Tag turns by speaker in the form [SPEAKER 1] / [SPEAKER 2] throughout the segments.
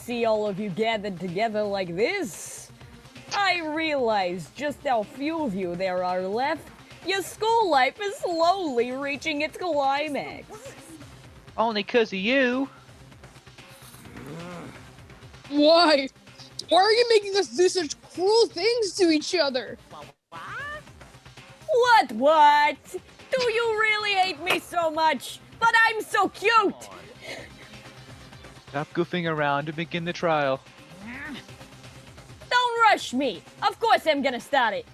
[SPEAKER 1] see all of you gathered together like this, I realize just how few of you there are left. Your school life is slowly reaching its climax.
[SPEAKER 2] Only 'cause of you.
[SPEAKER 3] Why? Why are you making us do such cruel things to each other?
[SPEAKER 1] What? Do you really hate me so much? But I'm so cute!
[SPEAKER 2] Stop goofing around and begin the trial.
[SPEAKER 1] Don't rush me! Of course I'm gonna start it!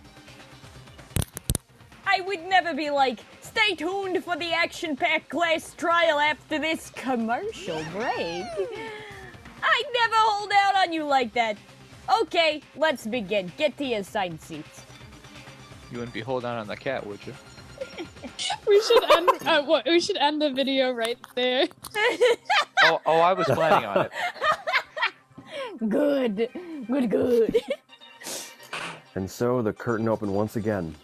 [SPEAKER 1] I would never be like, stay tuned for the action-packed class trial after this commercial break. I'd never hold out on you like that. Okay, let's begin. Get to your assigned seats.
[SPEAKER 2] You wouldn't be holding on the cat, would you?
[SPEAKER 3] We should end. We should end the video right there.
[SPEAKER 2] Oh, I was planning on it.
[SPEAKER 1] Good.
[SPEAKER 4] And so the curtain opened once again.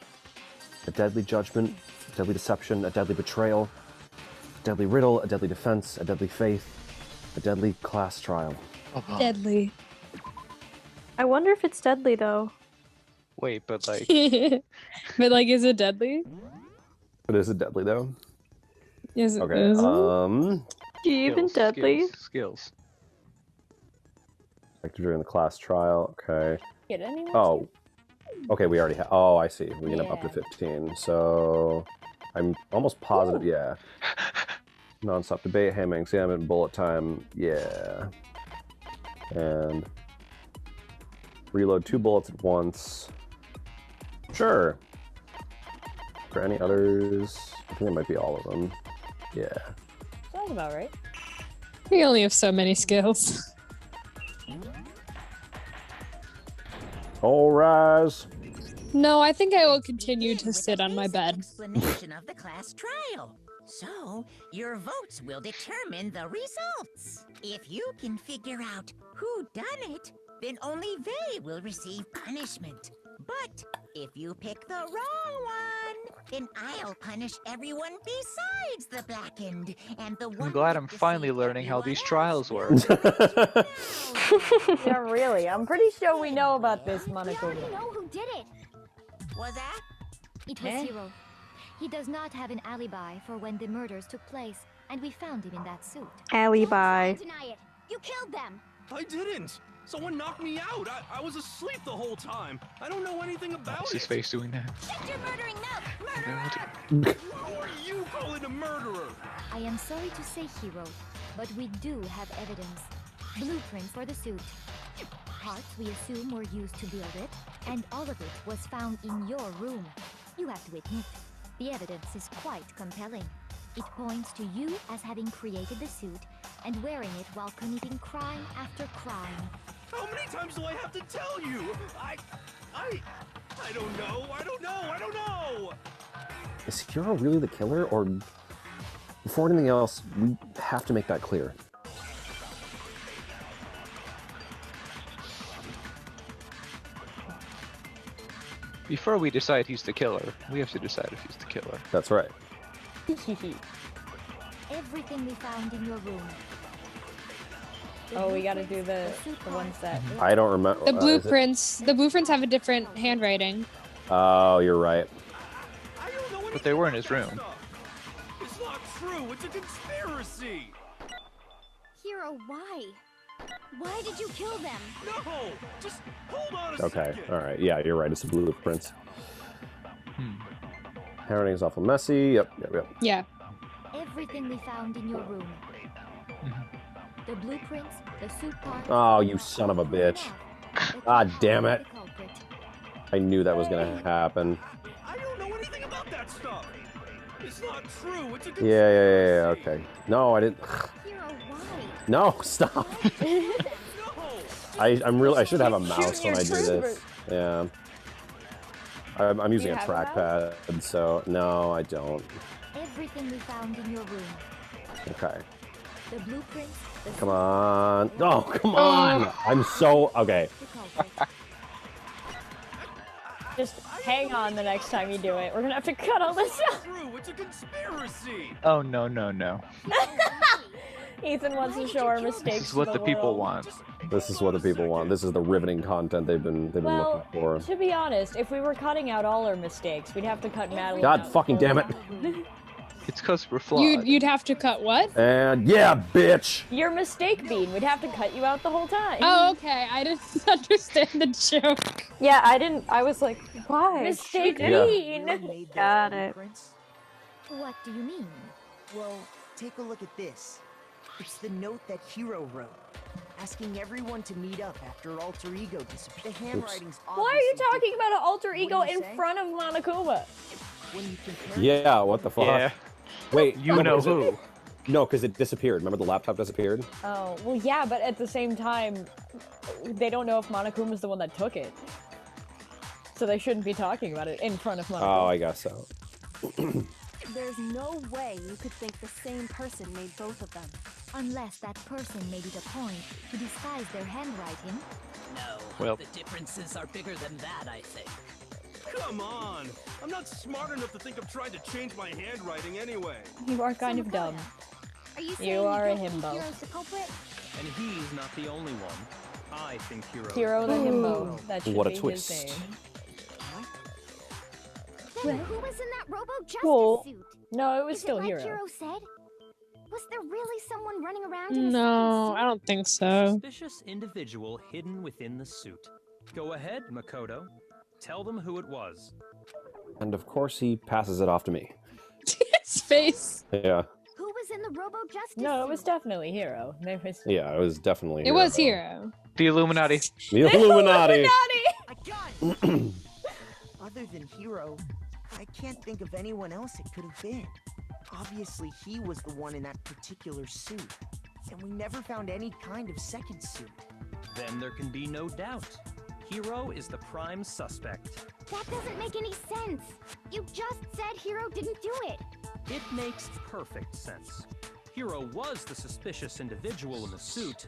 [SPEAKER 4] A deadly judgment, a deadly deception, a deadly betrayal, a deadly riddle, a deadly defense, a deadly faith, a deadly class trial.
[SPEAKER 3] Deadly.
[SPEAKER 5] I wonder if it's deadly though.
[SPEAKER 2] Wait, but like...
[SPEAKER 3] But like, is it deadly?
[SPEAKER 4] But is it deadly though?
[SPEAKER 3] Is it?
[SPEAKER 4] Okay.
[SPEAKER 3] Is it?
[SPEAKER 5] Even deadly?
[SPEAKER 2] Skills.
[SPEAKER 4] Like during the class trial. Okay.
[SPEAKER 1] Get anyone?
[SPEAKER 4] Oh. Okay, we already have. Oh, I see. We can have up to
[SPEAKER 1] Yeah.
[SPEAKER 4] 15. So I'm almost positive. Yeah. Non-stop debate, hammering, salmon, bullet time. Yeah. And reload 2 bullets at once. Sure. For any others? I think it might be all of them. Yeah.
[SPEAKER 1] Sounds about right.
[SPEAKER 3] We only have so many skills.
[SPEAKER 4] All rise.
[SPEAKER 3] No, I think I will continue to sit on my bed.
[SPEAKER 6] Explanation of the class trial. So, your votes will determine the results. If you can figure out who done it, then only they will receive punishment. But if you pick the wrong one, then I'll punish everyone besides the blackened and the one.
[SPEAKER 2] I'm glad I'm
[SPEAKER 6] that
[SPEAKER 2] finally
[SPEAKER 6] deceived
[SPEAKER 2] learning how
[SPEAKER 6] everyone
[SPEAKER 2] these
[SPEAKER 6] else.
[SPEAKER 2] trials work.
[SPEAKER 1] Yeah, really. I'm pretty sure we know about this, Monaco.
[SPEAKER 7] We already know who did it.
[SPEAKER 6] Was that?
[SPEAKER 7] It was
[SPEAKER 1] Eh?
[SPEAKER 7] Hiro. He does not have an alibi for when the murders took place, and we found him in that suit.
[SPEAKER 5] Alibi.
[SPEAKER 7] Don't deny it. You killed them.
[SPEAKER 8] I didn't! Someone knocked me out! I was asleep the whole time! I don't know anything about
[SPEAKER 2] What's
[SPEAKER 8] it!
[SPEAKER 2] his face doing that?
[SPEAKER 7] Shut your murdering mouth, murderer!
[SPEAKER 8] Who are you calling a murderer?
[SPEAKER 7] I am sorry to say, Hiro, but we do have evidence. Blueprint for the suit. Parts we assume were used to build it, and all of it was found in your room. You have to admit, the evidence is quite compelling. It points to you as having created the suit and wearing it while committing crime after crime.
[SPEAKER 8] How many times do I have to tell you? I don't know! I don't know!
[SPEAKER 4] Is Hiro really the killer, or before anything else, we have to make that clear.
[SPEAKER 2] Before we decide he's the killer, we have to decide if he's the killer.
[SPEAKER 4] That's right.
[SPEAKER 7] Everything we found in your room.
[SPEAKER 1] Oh, we gotta do the ones that...
[SPEAKER 4] I don't remember.
[SPEAKER 3] The blueprints. The blueprints have a different handwriting.
[SPEAKER 4] Oh, you're right.
[SPEAKER 8] I don't know anything
[SPEAKER 2] But they were in
[SPEAKER 8] about
[SPEAKER 2] his
[SPEAKER 8] that
[SPEAKER 2] room.
[SPEAKER 8] stuff. It's not true! It's a conspiracy!
[SPEAKER 7] Hiro, why? Why did you kill them?
[SPEAKER 8] No! Just hold on a
[SPEAKER 4] Okay,
[SPEAKER 8] second!
[SPEAKER 4] alright. Yeah, you're right. It's the blueprints. Handwriting is awful messy. Yep.
[SPEAKER 3] Yeah.
[SPEAKER 7] Everything we found in your room. The blueprints, the suit parts...
[SPEAKER 4] Oh, you son of a bitch. Ah, damn it. I knew that was gonna happen.
[SPEAKER 8] I don't know anything about that stuff! It's not true! It's a conspiracy!
[SPEAKER 4] Yeah, okay. No, I didn't.
[SPEAKER 7] Hiro, why?
[SPEAKER 4] No, stop.
[SPEAKER 8] No!
[SPEAKER 4] I should have a mouse
[SPEAKER 1] Shooting
[SPEAKER 4] when I
[SPEAKER 1] your
[SPEAKER 4] do this. Yeah. I'm using
[SPEAKER 1] You
[SPEAKER 4] a
[SPEAKER 1] have a mouse?
[SPEAKER 4] trackpad, so no, I don't.
[SPEAKER 7] Everything we found in your room.
[SPEAKER 4] Okay.
[SPEAKER 7] The blueprints, the
[SPEAKER 4] Come on. Oh, come on. I'm so okay.
[SPEAKER 7] the culprit.
[SPEAKER 1] Just hang on the next time you do it. We're gonna have to cut all this out.
[SPEAKER 8] True! It's a conspiracy!
[SPEAKER 2] Oh, no.
[SPEAKER 1] Ethan wants to show our mistakes.
[SPEAKER 2] This is what
[SPEAKER 1] to
[SPEAKER 2] the people
[SPEAKER 1] world.
[SPEAKER 2] want.
[SPEAKER 4] This is what the people want. This is the riveting content they've been
[SPEAKER 1] Well,
[SPEAKER 4] looking for.
[SPEAKER 1] to be honest, if we were cutting out all our mistakes, we'd have to cut Madeline
[SPEAKER 4] God
[SPEAKER 1] out
[SPEAKER 4] fucking damn it.
[SPEAKER 2] It's because we're flawed.
[SPEAKER 3] You'd have to cut what?
[SPEAKER 4] And yeah, bitch.
[SPEAKER 1] Your mistake bean. We'd have to cut you out the whole time.
[SPEAKER 3] Oh, okay. I didn't understand the joke.
[SPEAKER 5] Yeah, I didn't. I was like, why?
[SPEAKER 1] Mistake
[SPEAKER 4] Yeah.
[SPEAKER 1] bean.
[SPEAKER 5] Got it.
[SPEAKER 7] What do you mean?
[SPEAKER 9] Well, take a look at this. It's the note that Hero wrote, asking everyone to meet up after Alter Ego disappeared. The handwriting's
[SPEAKER 1] Why are you
[SPEAKER 9] obviously
[SPEAKER 1] talking about an alter ego
[SPEAKER 9] What do you
[SPEAKER 1] in
[SPEAKER 9] say?
[SPEAKER 1] front of Monokuma?
[SPEAKER 9] when you compare
[SPEAKER 4] Yeah, what the fuck?
[SPEAKER 2] Yeah.
[SPEAKER 4] Wait,
[SPEAKER 2] You
[SPEAKER 4] no,
[SPEAKER 2] know
[SPEAKER 4] because
[SPEAKER 2] who.
[SPEAKER 4] No, because it disappeared. Remember the laptop disappeared?
[SPEAKER 1] Oh, well, yeah, but at the same time, they don't know if Monokuma's the one that took it. So they shouldn't be talking about it in front of Monokuma.
[SPEAKER 4] Oh, I guess so.
[SPEAKER 10] There's no way you could think the same person made both of them.
[SPEAKER 7] Unless that person made it a point to disguise their handwriting.
[SPEAKER 11] No,
[SPEAKER 2] Well.
[SPEAKER 11] the differences are bigger than that, I think.
[SPEAKER 8] Come on! I'm not smart enough to think of trying to change my handwriting anyway.
[SPEAKER 1] You are kind of dumb.
[SPEAKER 10] Are you saying
[SPEAKER 1] You are a
[SPEAKER 10] don't think
[SPEAKER 1] himbo.
[SPEAKER 10] Hero's the culprit?
[SPEAKER 8] And he's not the only one. I think Hero.
[SPEAKER 1] Hero the himbo. That should
[SPEAKER 4] What a
[SPEAKER 1] be
[SPEAKER 4] twist.
[SPEAKER 1] his name.
[SPEAKER 10] Then who was in that Robo-Justice
[SPEAKER 1] Cool.
[SPEAKER 10] suit?
[SPEAKER 1] No, it was
[SPEAKER 10] Is
[SPEAKER 1] still
[SPEAKER 10] it like
[SPEAKER 1] Hero.
[SPEAKER 10] Hero said? Was there really someone running around in a
[SPEAKER 3] No,
[SPEAKER 10] second
[SPEAKER 3] I don't think so.
[SPEAKER 8] Suspicious individual hidden within the suit. Go ahead, Makoto. Tell them who it was.
[SPEAKER 4] And of course he passes it off to me.
[SPEAKER 3] His face.
[SPEAKER 4] Yeah.
[SPEAKER 10] Who was in the Robo-Justice
[SPEAKER 1] No, it was
[SPEAKER 10] suit?
[SPEAKER 1] definitely Hero. There was...
[SPEAKER 4] Yeah, it was definitely
[SPEAKER 3] It was Hero.
[SPEAKER 2] The Illuminati.
[SPEAKER 4] The Illuminati!
[SPEAKER 9] a gun! Other than Hero, I can't think of anyone else it could have been. Obviously, he was the one in that particular suit. And we never found any kind of second suit.
[SPEAKER 8] Then there can be no doubt. Hero is the prime suspect.
[SPEAKER 10] That doesn't make any sense. You just said Hero didn't do it.
[SPEAKER 8] It makes perfect sense. Hero was the suspicious individual in the suit,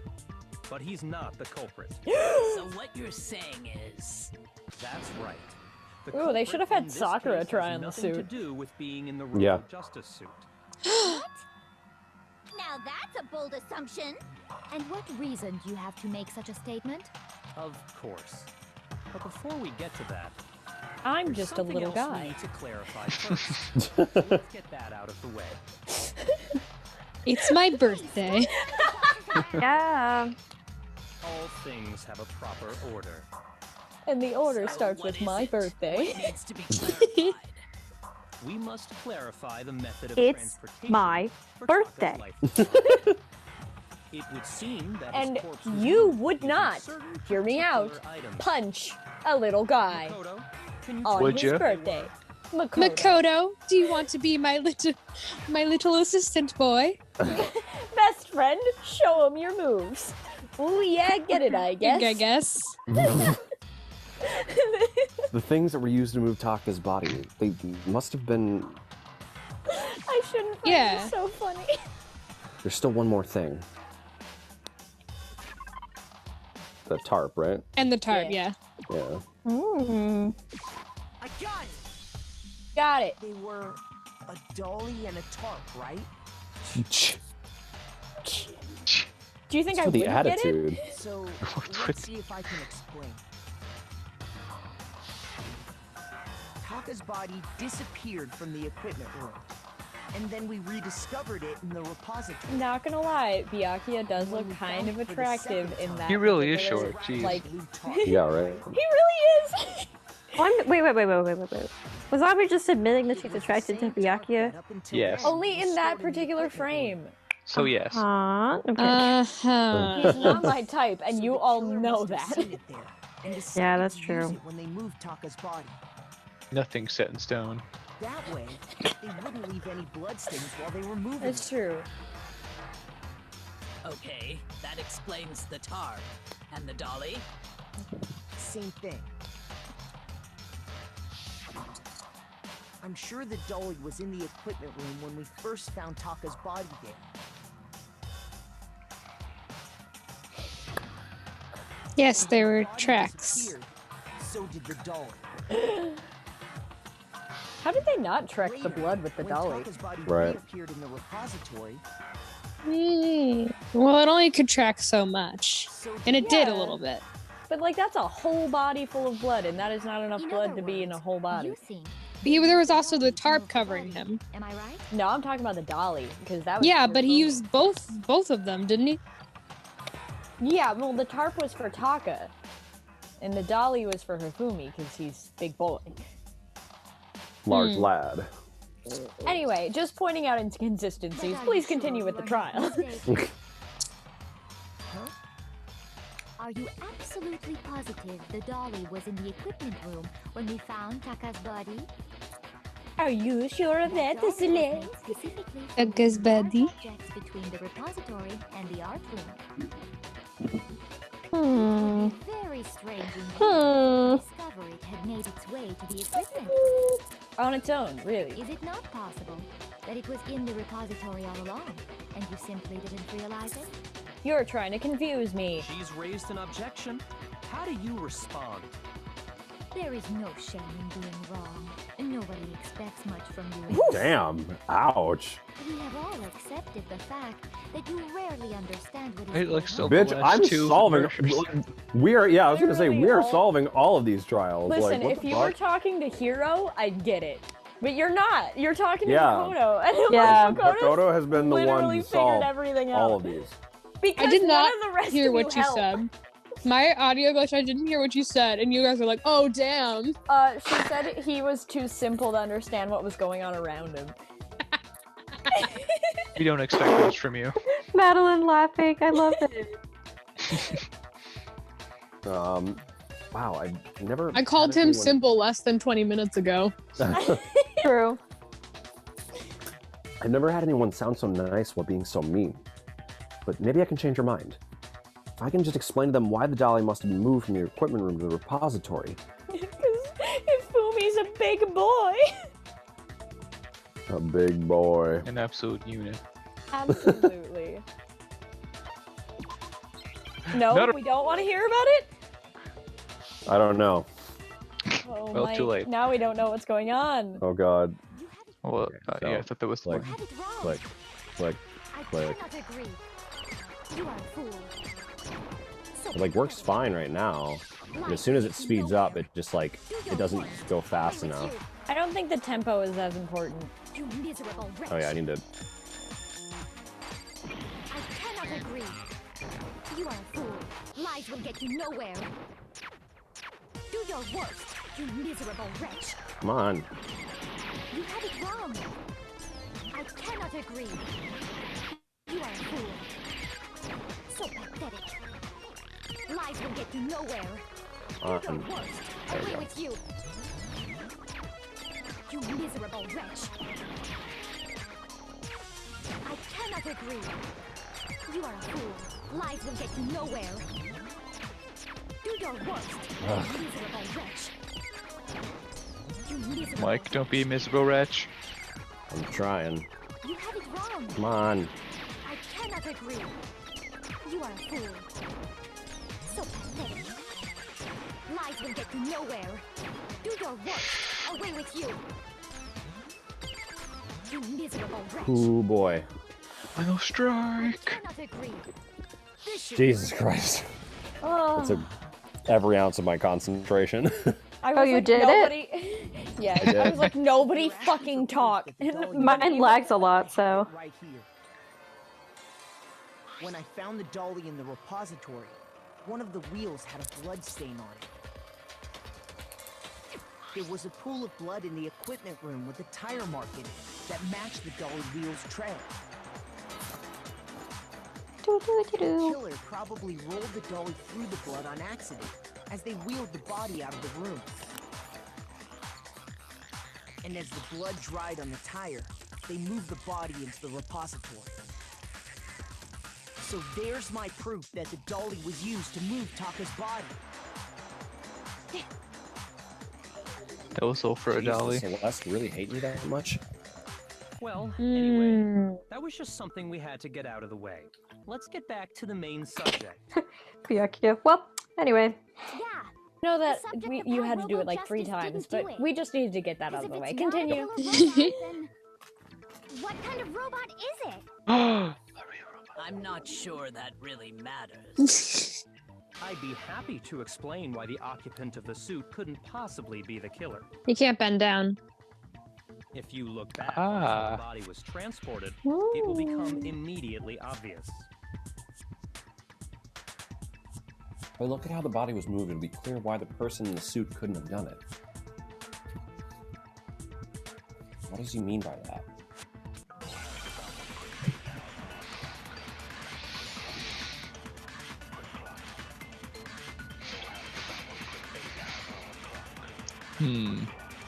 [SPEAKER 8] but he's not the culprit.
[SPEAKER 11] So what you're saying is...
[SPEAKER 8] That's right. The
[SPEAKER 1] Ooh, they
[SPEAKER 8] culprit
[SPEAKER 1] should have had
[SPEAKER 8] in this
[SPEAKER 1] Sakura
[SPEAKER 8] case
[SPEAKER 1] try
[SPEAKER 8] has
[SPEAKER 1] on the
[SPEAKER 8] nothing to
[SPEAKER 1] suit.
[SPEAKER 8] do with being in the
[SPEAKER 4] Yeah.
[SPEAKER 8] Royal Justice suit.
[SPEAKER 10] Now that's a bold assumption.
[SPEAKER 7] And what reason do you have to make such a statement?
[SPEAKER 8] Of course. But before we get to that,
[SPEAKER 1] I'm
[SPEAKER 8] there's
[SPEAKER 1] just a
[SPEAKER 8] something
[SPEAKER 1] little
[SPEAKER 8] else we
[SPEAKER 1] guy.
[SPEAKER 8] need to clarify first. So let's get that out of the way.
[SPEAKER 3] It's my birthday.
[SPEAKER 5] Yeah.
[SPEAKER 8] All things have a proper order.
[SPEAKER 1] And the order
[SPEAKER 11] So
[SPEAKER 1] starts
[SPEAKER 11] what
[SPEAKER 1] with
[SPEAKER 11] is
[SPEAKER 1] my
[SPEAKER 11] it?
[SPEAKER 1] birthday.
[SPEAKER 11] What needs to be clarified?
[SPEAKER 8] We must clarify the method of
[SPEAKER 5] It's
[SPEAKER 8] transportation
[SPEAKER 5] my
[SPEAKER 8] for
[SPEAKER 5] birthday.
[SPEAKER 8] Taka's life. It would seem that his
[SPEAKER 1] And
[SPEAKER 8] corpse was
[SPEAKER 1] you
[SPEAKER 8] moved
[SPEAKER 1] would
[SPEAKER 8] using
[SPEAKER 1] not,
[SPEAKER 8] certain
[SPEAKER 1] hear me out,
[SPEAKER 8] particular items.
[SPEAKER 1] punch a little guy
[SPEAKER 8] Makoto, can you
[SPEAKER 1] on
[SPEAKER 2] Would
[SPEAKER 1] his
[SPEAKER 2] ya?
[SPEAKER 1] birthday. Makoto.
[SPEAKER 3] Makoto, do you want to be my little assistant boy?
[SPEAKER 1] Best friend, show him your moves. Ooh, yeah, get it, I guess.
[SPEAKER 3] I guess.
[SPEAKER 4] The things that were used to move Taka's body, they must have been...
[SPEAKER 1] I shouldn't find
[SPEAKER 3] Yeah.
[SPEAKER 1] this so funny.
[SPEAKER 4] There's still one more thing. The tarp, right?
[SPEAKER 3] And the tarp,
[SPEAKER 1] Yeah.
[SPEAKER 3] yeah.
[SPEAKER 4] Yeah.
[SPEAKER 1] Mm.
[SPEAKER 9] A gun!
[SPEAKER 1] Got it.
[SPEAKER 9] They were a dolly and a tarp, right?
[SPEAKER 1] Do you think I
[SPEAKER 4] For
[SPEAKER 1] would
[SPEAKER 4] the
[SPEAKER 1] get it?
[SPEAKER 4] attitude.
[SPEAKER 9] So,
[SPEAKER 2] With-
[SPEAKER 9] let's see if I can explain. Taka's body disappeared from the equipment room. And then we rediscovered it in the repository.
[SPEAKER 1] Not gonna lie, Byakuya does look kind of attractive in that.
[SPEAKER 2] He really is
[SPEAKER 1] particular-
[SPEAKER 2] short, geez.
[SPEAKER 1] Like,
[SPEAKER 9] Blue tarp.
[SPEAKER 4] Yeah, right.
[SPEAKER 1] he really is.
[SPEAKER 5] Wait. Was Ami just admitting that she's attracted to Byakuya?
[SPEAKER 9] Up until
[SPEAKER 2] Yes.
[SPEAKER 9] then,
[SPEAKER 1] Only
[SPEAKER 9] was
[SPEAKER 1] in that
[SPEAKER 9] stored the
[SPEAKER 1] particular
[SPEAKER 9] equipment room.
[SPEAKER 1] frame.
[SPEAKER 2] So yes.
[SPEAKER 5] Okay.
[SPEAKER 3] Uh-huh.
[SPEAKER 1] He's not my type, and
[SPEAKER 9] So
[SPEAKER 1] you
[SPEAKER 9] the
[SPEAKER 1] all
[SPEAKER 9] killer
[SPEAKER 1] know
[SPEAKER 9] must have
[SPEAKER 1] that.
[SPEAKER 9] seen it there and
[SPEAKER 5] Yeah,
[SPEAKER 9] decided
[SPEAKER 5] that's
[SPEAKER 9] to use
[SPEAKER 5] true.
[SPEAKER 9] it when they moved Taka's body.
[SPEAKER 2] Nothing's set in stone.
[SPEAKER 9] That way, they wouldn't leave any bloodstains while they were moving.
[SPEAKER 1] That's true.
[SPEAKER 11] Okay, that explains the tarp. And the dolly?
[SPEAKER 9] Same thing. I'm sure the dolly was in the equipment room when we first found Taka's body there.
[SPEAKER 3] Yes, there were
[SPEAKER 9] The body
[SPEAKER 3] tracks.
[SPEAKER 9] disappeared, so did the dolly.
[SPEAKER 1] How did they not track the
[SPEAKER 9] Later,
[SPEAKER 1] blood with the
[SPEAKER 9] when
[SPEAKER 1] dolly?
[SPEAKER 9] Taka's body
[SPEAKER 4] Right.
[SPEAKER 9] reappeared in the repository,
[SPEAKER 3] Well, it only could track so much. And it did a
[SPEAKER 1] Yeah.
[SPEAKER 3] little bit.
[SPEAKER 1] But like that's a whole body full of blood, and that is not enough
[SPEAKER 7] In
[SPEAKER 1] blood
[SPEAKER 7] other
[SPEAKER 1] to be in a
[SPEAKER 7] words,
[SPEAKER 1] whole body.
[SPEAKER 7] You think
[SPEAKER 3] There was also the tarp covering him.
[SPEAKER 7] Am I right?
[SPEAKER 1] No, I'm talking about the dolly because that was.
[SPEAKER 3] Yeah,
[SPEAKER 1] for
[SPEAKER 3] but he
[SPEAKER 1] Fumi.
[SPEAKER 3] used both of them, didn't he?
[SPEAKER 1] Yeah, well, the tarp was for Taka, and the dolly was for Hifumi because he's big boy.
[SPEAKER 4] Large lad.
[SPEAKER 1] Anyway, just pointing out inconsistencies. Please continue with the trial.
[SPEAKER 7] Are you absolutely positive the dolly was in the equipment room when we found Taka's body?
[SPEAKER 1] Are you sure of that, Cecily?
[SPEAKER 7] Specifically,
[SPEAKER 3] Taka's body?
[SPEAKER 7] objects between the repository and the art room.
[SPEAKER 5] Hmm.
[SPEAKER 7] Very strange indeed.
[SPEAKER 5] Hmm.
[SPEAKER 7] Discover it had made its way to the equipment.
[SPEAKER 1] On its own, really.
[SPEAKER 7] Is it not possible that it was in the repository all along, and you simply didn't realize it?
[SPEAKER 1] You're trying to confuse me.
[SPEAKER 8] She's raised an objection. How do you respond?
[SPEAKER 7] There is no shame in being wrong. Nobody expects much from you.
[SPEAKER 4] Damn. Ouch.
[SPEAKER 7] We have all accepted the fact that you rarely understand what is
[SPEAKER 2] I like
[SPEAKER 7] going
[SPEAKER 2] still
[SPEAKER 7] on.
[SPEAKER 4] Bitch,
[SPEAKER 2] the last
[SPEAKER 4] I'm
[SPEAKER 2] two
[SPEAKER 4] solving.
[SPEAKER 2] murders.
[SPEAKER 4] We are. Yeah, I was gonna say
[SPEAKER 1] Literally
[SPEAKER 4] we are
[SPEAKER 1] all-
[SPEAKER 4] solving all of these trials.
[SPEAKER 1] Listen,
[SPEAKER 4] like, what
[SPEAKER 1] if
[SPEAKER 4] the
[SPEAKER 1] you
[SPEAKER 4] fuck?
[SPEAKER 1] were talking to Hiro, I'd get it. But you're not. You're talking to
[SPEAKER 4] Yeah.
[SPEAKER 1] Makoto. And
[SPEAKER 5] Yeah.
[SPEAKER 1] Makoto's
[SPEAKER 4] has been the one
[SPEAKER 1] literally
[SPEAKER 4] to
[SPEAKER 1] figured
[SPEAKER 4] solve
[SPEAKER 1] everything out.
[SPEAKER 4] all of these.
[SPEAKER 1] Because
[SPEAKER 3] I did
[SPEAKER 1] none
[SPEAKER 3] not
[SPEAKER 1] of the rest
[SPEAKER 3] hear
[SPEAKER 1] of
[SPEAKER 3] what you
[SPEAKER 1] help.
[SPEAKER 3] said. My audio glitch, I didn't hear what you said, and you guys were like, oh, damn.
[SPEAKER 1] She said he was too simple to understand what was going on around him.
[SPEAKER 2] We don't expect much from you.
[SPEAKER 5] Madeline laughing. I love it.
[SPEAKER 4] Wow, I never.
[SPEAKER 3] I called
[SPEAKER 4] had
[SPEAKER 3] him
[SPEAKER 4] anyone-
[SPEAKER 3] simple less than 20 minutes ago.
[SPEAKER 5] True.
[SPEAKER 4] I've never had anyone sound so nice while being so mean. But maybe I can change your mind. If I can just explain to them why the dolly must have been moved from your equipment room to the repository.
[SPEAKER 1] Because Fumi's a big boy.
[SPEAKER 4] A big boy.
[SPEAKER 2] An absolute unit.
[SPEAKER 1] Absolutely. No,
[SPEAKER 2] Not a-
[SPEAKER 1] we don't want to hear about it?
[SPEAKER 4] I don't know.
[SPEAKER 1] Oh
[SPEAKER 2] Well,
[SPEAKER 1] my.
[SPEAKER 2] too late.
[SPEAKER 1] Now we don't know what's going on.
[SPEAKER 4] Oh god.
[SPEAKER 2] Well,
[SPEAKER 4] so,
[SPEAKER 2] yeah, I thought that was the
[SPEAKER 4] like-
[SPEAKER 2] one.
[SPEAKER 7] Had it wrong.
[SPEAKER 4] Click. Click.
[SPEAKER 7] I
[SPEAKER 4] Click.
[SPEAKER 7] cannot agree. You are a fool. So
[SPEAKER 4] It like works fine right now. And as soon as it speeds up, it just like it doesn't go fast enough.
[SPEAKER 1] I don't think the tempo is as important.
[SPEAKER 7] You miserable wretch.
[SPEAKER 4] Oh yeah, I need to.
[SPEAKER 7] I cannot agree. You are a fool. Lies will get you nowhere. Do your worst, you miserable wretch.
[SPEAKER 4] Come on.
[SPEAKER 7] You had it wrong. I cannot agree. You are a fool. So pathetic. Lies will get you nowhere. Do your
[SPEAKER 4] On.
[SPEAKER 7] worst.
[SPEAKER 4] There we
[SPEAKER 7] Away
[SPEAKER 4] go.
[SPEAKER 7] with you. You miserable wretch. I cannot agree. You are a fool. Lies will get you nowhere. Do your worst. You miserable wretch. You miserable
[SPEAKER 2] Mike, don't be a
[SPEAKER 7] wretch.
[SPEAKER 2] miserable wretch.
[SPEAKER 4] I'm trying.
[SPEAKER 7] You had it wrong.
[SPEAKER 4] Come on.
[SPEAKER 7] I cannot agree. You are a fool. So pathetic. Lies will get you nowhere. Do your worst. Away with you. You miserable wretch.
[SPEAKER 4] Ooh boy.
[SPEAKER 2] Final
[SPEAKER 7] I
[SPEAKER 2] strike.
[SPEAKER 7] cannot agree. This should
[SPEAKER 4] Jesus Christ.
[SPEAKER 1] Oh,
[SPEAKER 4] That took every ounce of my concentration.
[SPEAKER 1] I
[SPEAKER 5] Oh,
[SPEAKER 1] was
[SPEAKER 5] you
[SPEAKER 1] like,
[SPEAKER 5] did it?
[SPEAKER 1] nobody... Yeah,
[SPEAKER 4] I did.
[SPEAKER 1] I was like, nobody fucking talk.
[SPEAKER 5] Mine lags a lot, so.
[SPEAKER 9] Right here. When I found the dolly in the repository, one of the wheels had a blood stain on it. There was a pool of blood in the equipment room with a tire mark in it that matched the dolly wheel's trail. The killer probably rolled the dolly through the blood on accident as they wheeled the body out of the room. And as the blood dried on the tire, they moved the body into the repository. So there's my proof that the dolly was used to move Taka's body.
[SPEAKER 2] That was all for a dolly.
[SPEAKER 4] Celeste really hate me that much?
[SPEAKER 8] Well, anyway, that was just something we had to get out of the way. Let's get back to the main subject.
[SPEAKER 5] Yuck. Well, anyway.
[SPEAKER 7] Yeah.
[SPEAKER 1] know that
[SPEAKER 7] The subject of
[SPEAKER 1] you
[SPEAKER 7] how
[SPEAKER 1] had to do it like
[SPEAKER 7] Robo
[SPEAKER 1] 3
[SPEAKER 7] Justice
[SPEAKER 1] times,
[SPEAKER 7] didn't
[SPEAKER 1] but
[SPEAKER 7] do it.
[SPEAKER 1] we just needed to get that out of the way. Continue.
[SPEAKER 7] What kind of robot is it?
[SPEAKER 2] A real
[SPEAKER 11] I'm not sure that really matters.
[SPEAKER 8] I'd be happy to explain why the occupant of the suit couldn't possibly be the killer.
[SPEAKER 3] You can't bend down.
[SPEAKER 8] If you look back on how the body was transported, it will become immediately obvious.
[SPEAKER 4] But look at how the body was moved. It'll be clear why the person in the suit couldn't have done it. What does he mean by that?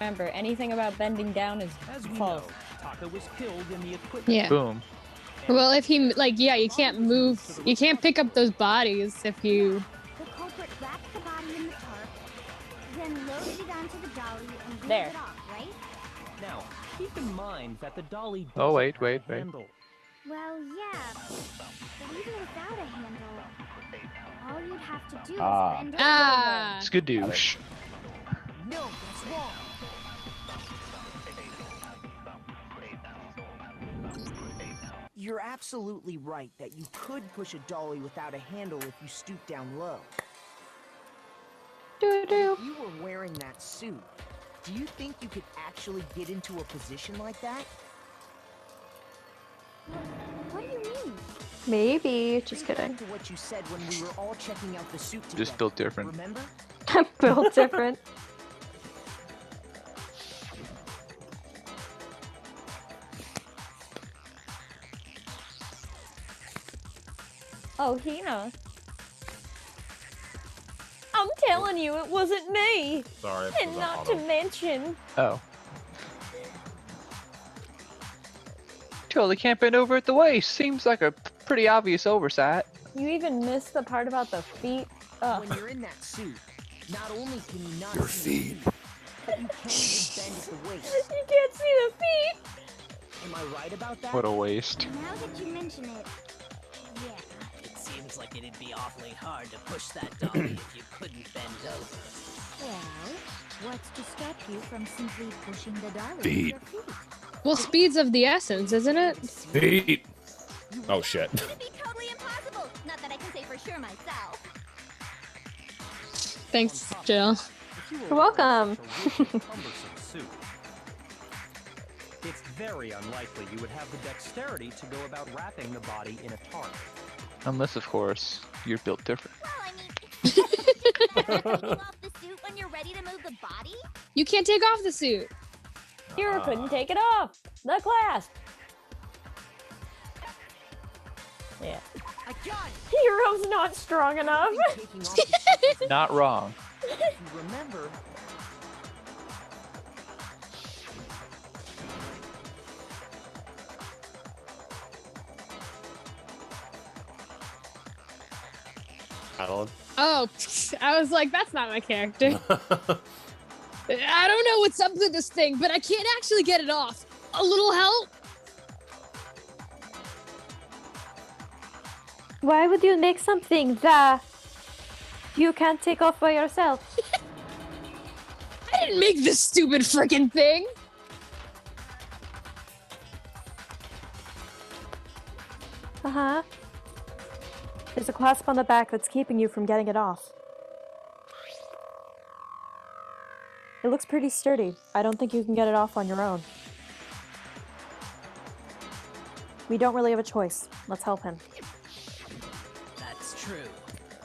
[SPEAKER 1] Remember, anything about bending down is
[SPEAKER 8] As we
[SPEAKER 1] false.
[SPEAKER 8] know, Taka was killed in the equipment.
[SPEAKER 3] Yeah.
[SPEAKER 2] Boom.
[SPEAKER 3] Well, if he, like, yeah, you can't move, you can't pick up those bodies if you...
[SPEAKER 7] The culprit wrapped the body in the tarp, then loaded it onto the dolly and wheeled
[SPEAKER 1] There.
[SPEAKER 7] it off, right?
[SPEAKER 8] Now, keep in mind that the dolly
[SPEAKER 2] Oh, wait,
[SPEAKER 8] doesn't have
[SPEAKER 2] wait.
[SPEAKER 8] a handle.
[SPEAKER 7] Well, yeah, but even without a handle, all you'd have to do is bend over.
[SPEAKER 3] Ah!
[SPEAKER 2] Skadoosh.
[SPEAKER 9] No, that's wrong. You're absolutely right that you could push a dolly without a handle if you stoop down low. If you were wearing that suit, do you think you could actually get into a position like that?
[SPEAKER 7] What do you mean?
[SPEAKER 5] Maybe. Just
[SPEAKER 9] Think
[SPEAKER 5] kidding.
[SPEAKER 9] back to what you said when we were all checking out the suit together.
[SPEAKER 2] Just built different.
[SPEAKER 9] Remember?
[SPEAKER 5] I'm built different.
[SPEAKER 1] Oh, Hina. I'm telling you, it wasn't me.
[SPEAKER 12] Sorry.
[SPEAKER 1] And not to mention,
[SPEAKER 2] Oh. Totally can't bend over at the waist. Seems like a pretty obvious oversight.
[SPEAKER 1] you even missed the part about the feet. Ugh.
[SPEAKER 9] When you're in that suit, not only can you not
[SPEAKER 4] Your
[SPEAKER 9] see
[SPEAKER 4] feet.
[SPEAKER 9] but you can't even bend at the waist.
[SPEAKER 1] You can't see the feet.
[SPEAKER 9] Am I right about that?
[SPEAKER 2] What a waste.
[SPEAKER 7] Now that you mention it, yeah.
[SPEAKER 11] It seems like it'd be awfully hard to push that dolly if you couldn't bend over.
[SPEAKER 7] Well, what's to stop you from simply pushing the dolly with
[SPEAKER 4] Feet.
[SPEAKER 7] your feet?
[SPEAKER 3] Well, speed's of the essence, isn't it?
[SPEAKER 4] Feet. Oh shit.
[SPEAKER 7] It'd be totally impossible. Not that I can say for sure myself.
[SPEAKER 3] Thanks, Jill.
[SPEAKER 8] If you were
[SPEAKER 5] You're welcome.
[SPEAKER 8] wearing such a rigid, cumbersome suit, it's very unlikely you would have the dexterity to go about wrapping the body in a tarp.
[SPEAKER 2] Unless, of course, you're built different.
[SPEAKER 7] Well, I mean, taking off the suit when you're ready to move the body?
[SPEAKER 3] You can't take off the suit.
[SPEAKER 1] Hero couldn't take it off. The clasp. Yeah.
[SPEAKER 9] I got it.
[SPEAKER 1] Hero's not strong enough.
[SPEAKER 9] Taking off the suit.
[SPEAKER 2] Not wrong.
[SPEAKER 9] If you remember,
[SPEAKER 12] Adeline?
[SPEAKER 3] Oh, I was like, that's not my character. I don't know what's up with this thing, but I can't actually get it off. A little help?
[SPEAKER 5] Why would you make something that you can't take off by yourself?
[SPEAKER 3] I didn't make this stupid freaking thing.
[SPEAKER 5] Uh-huh. There's a clasp on the back that's keeping you from getting it off. It looks pretty sturdy. I don't think you can get it off on your own. We don't really have a choice. Let's help him.
[SPEAKER 11] That's true.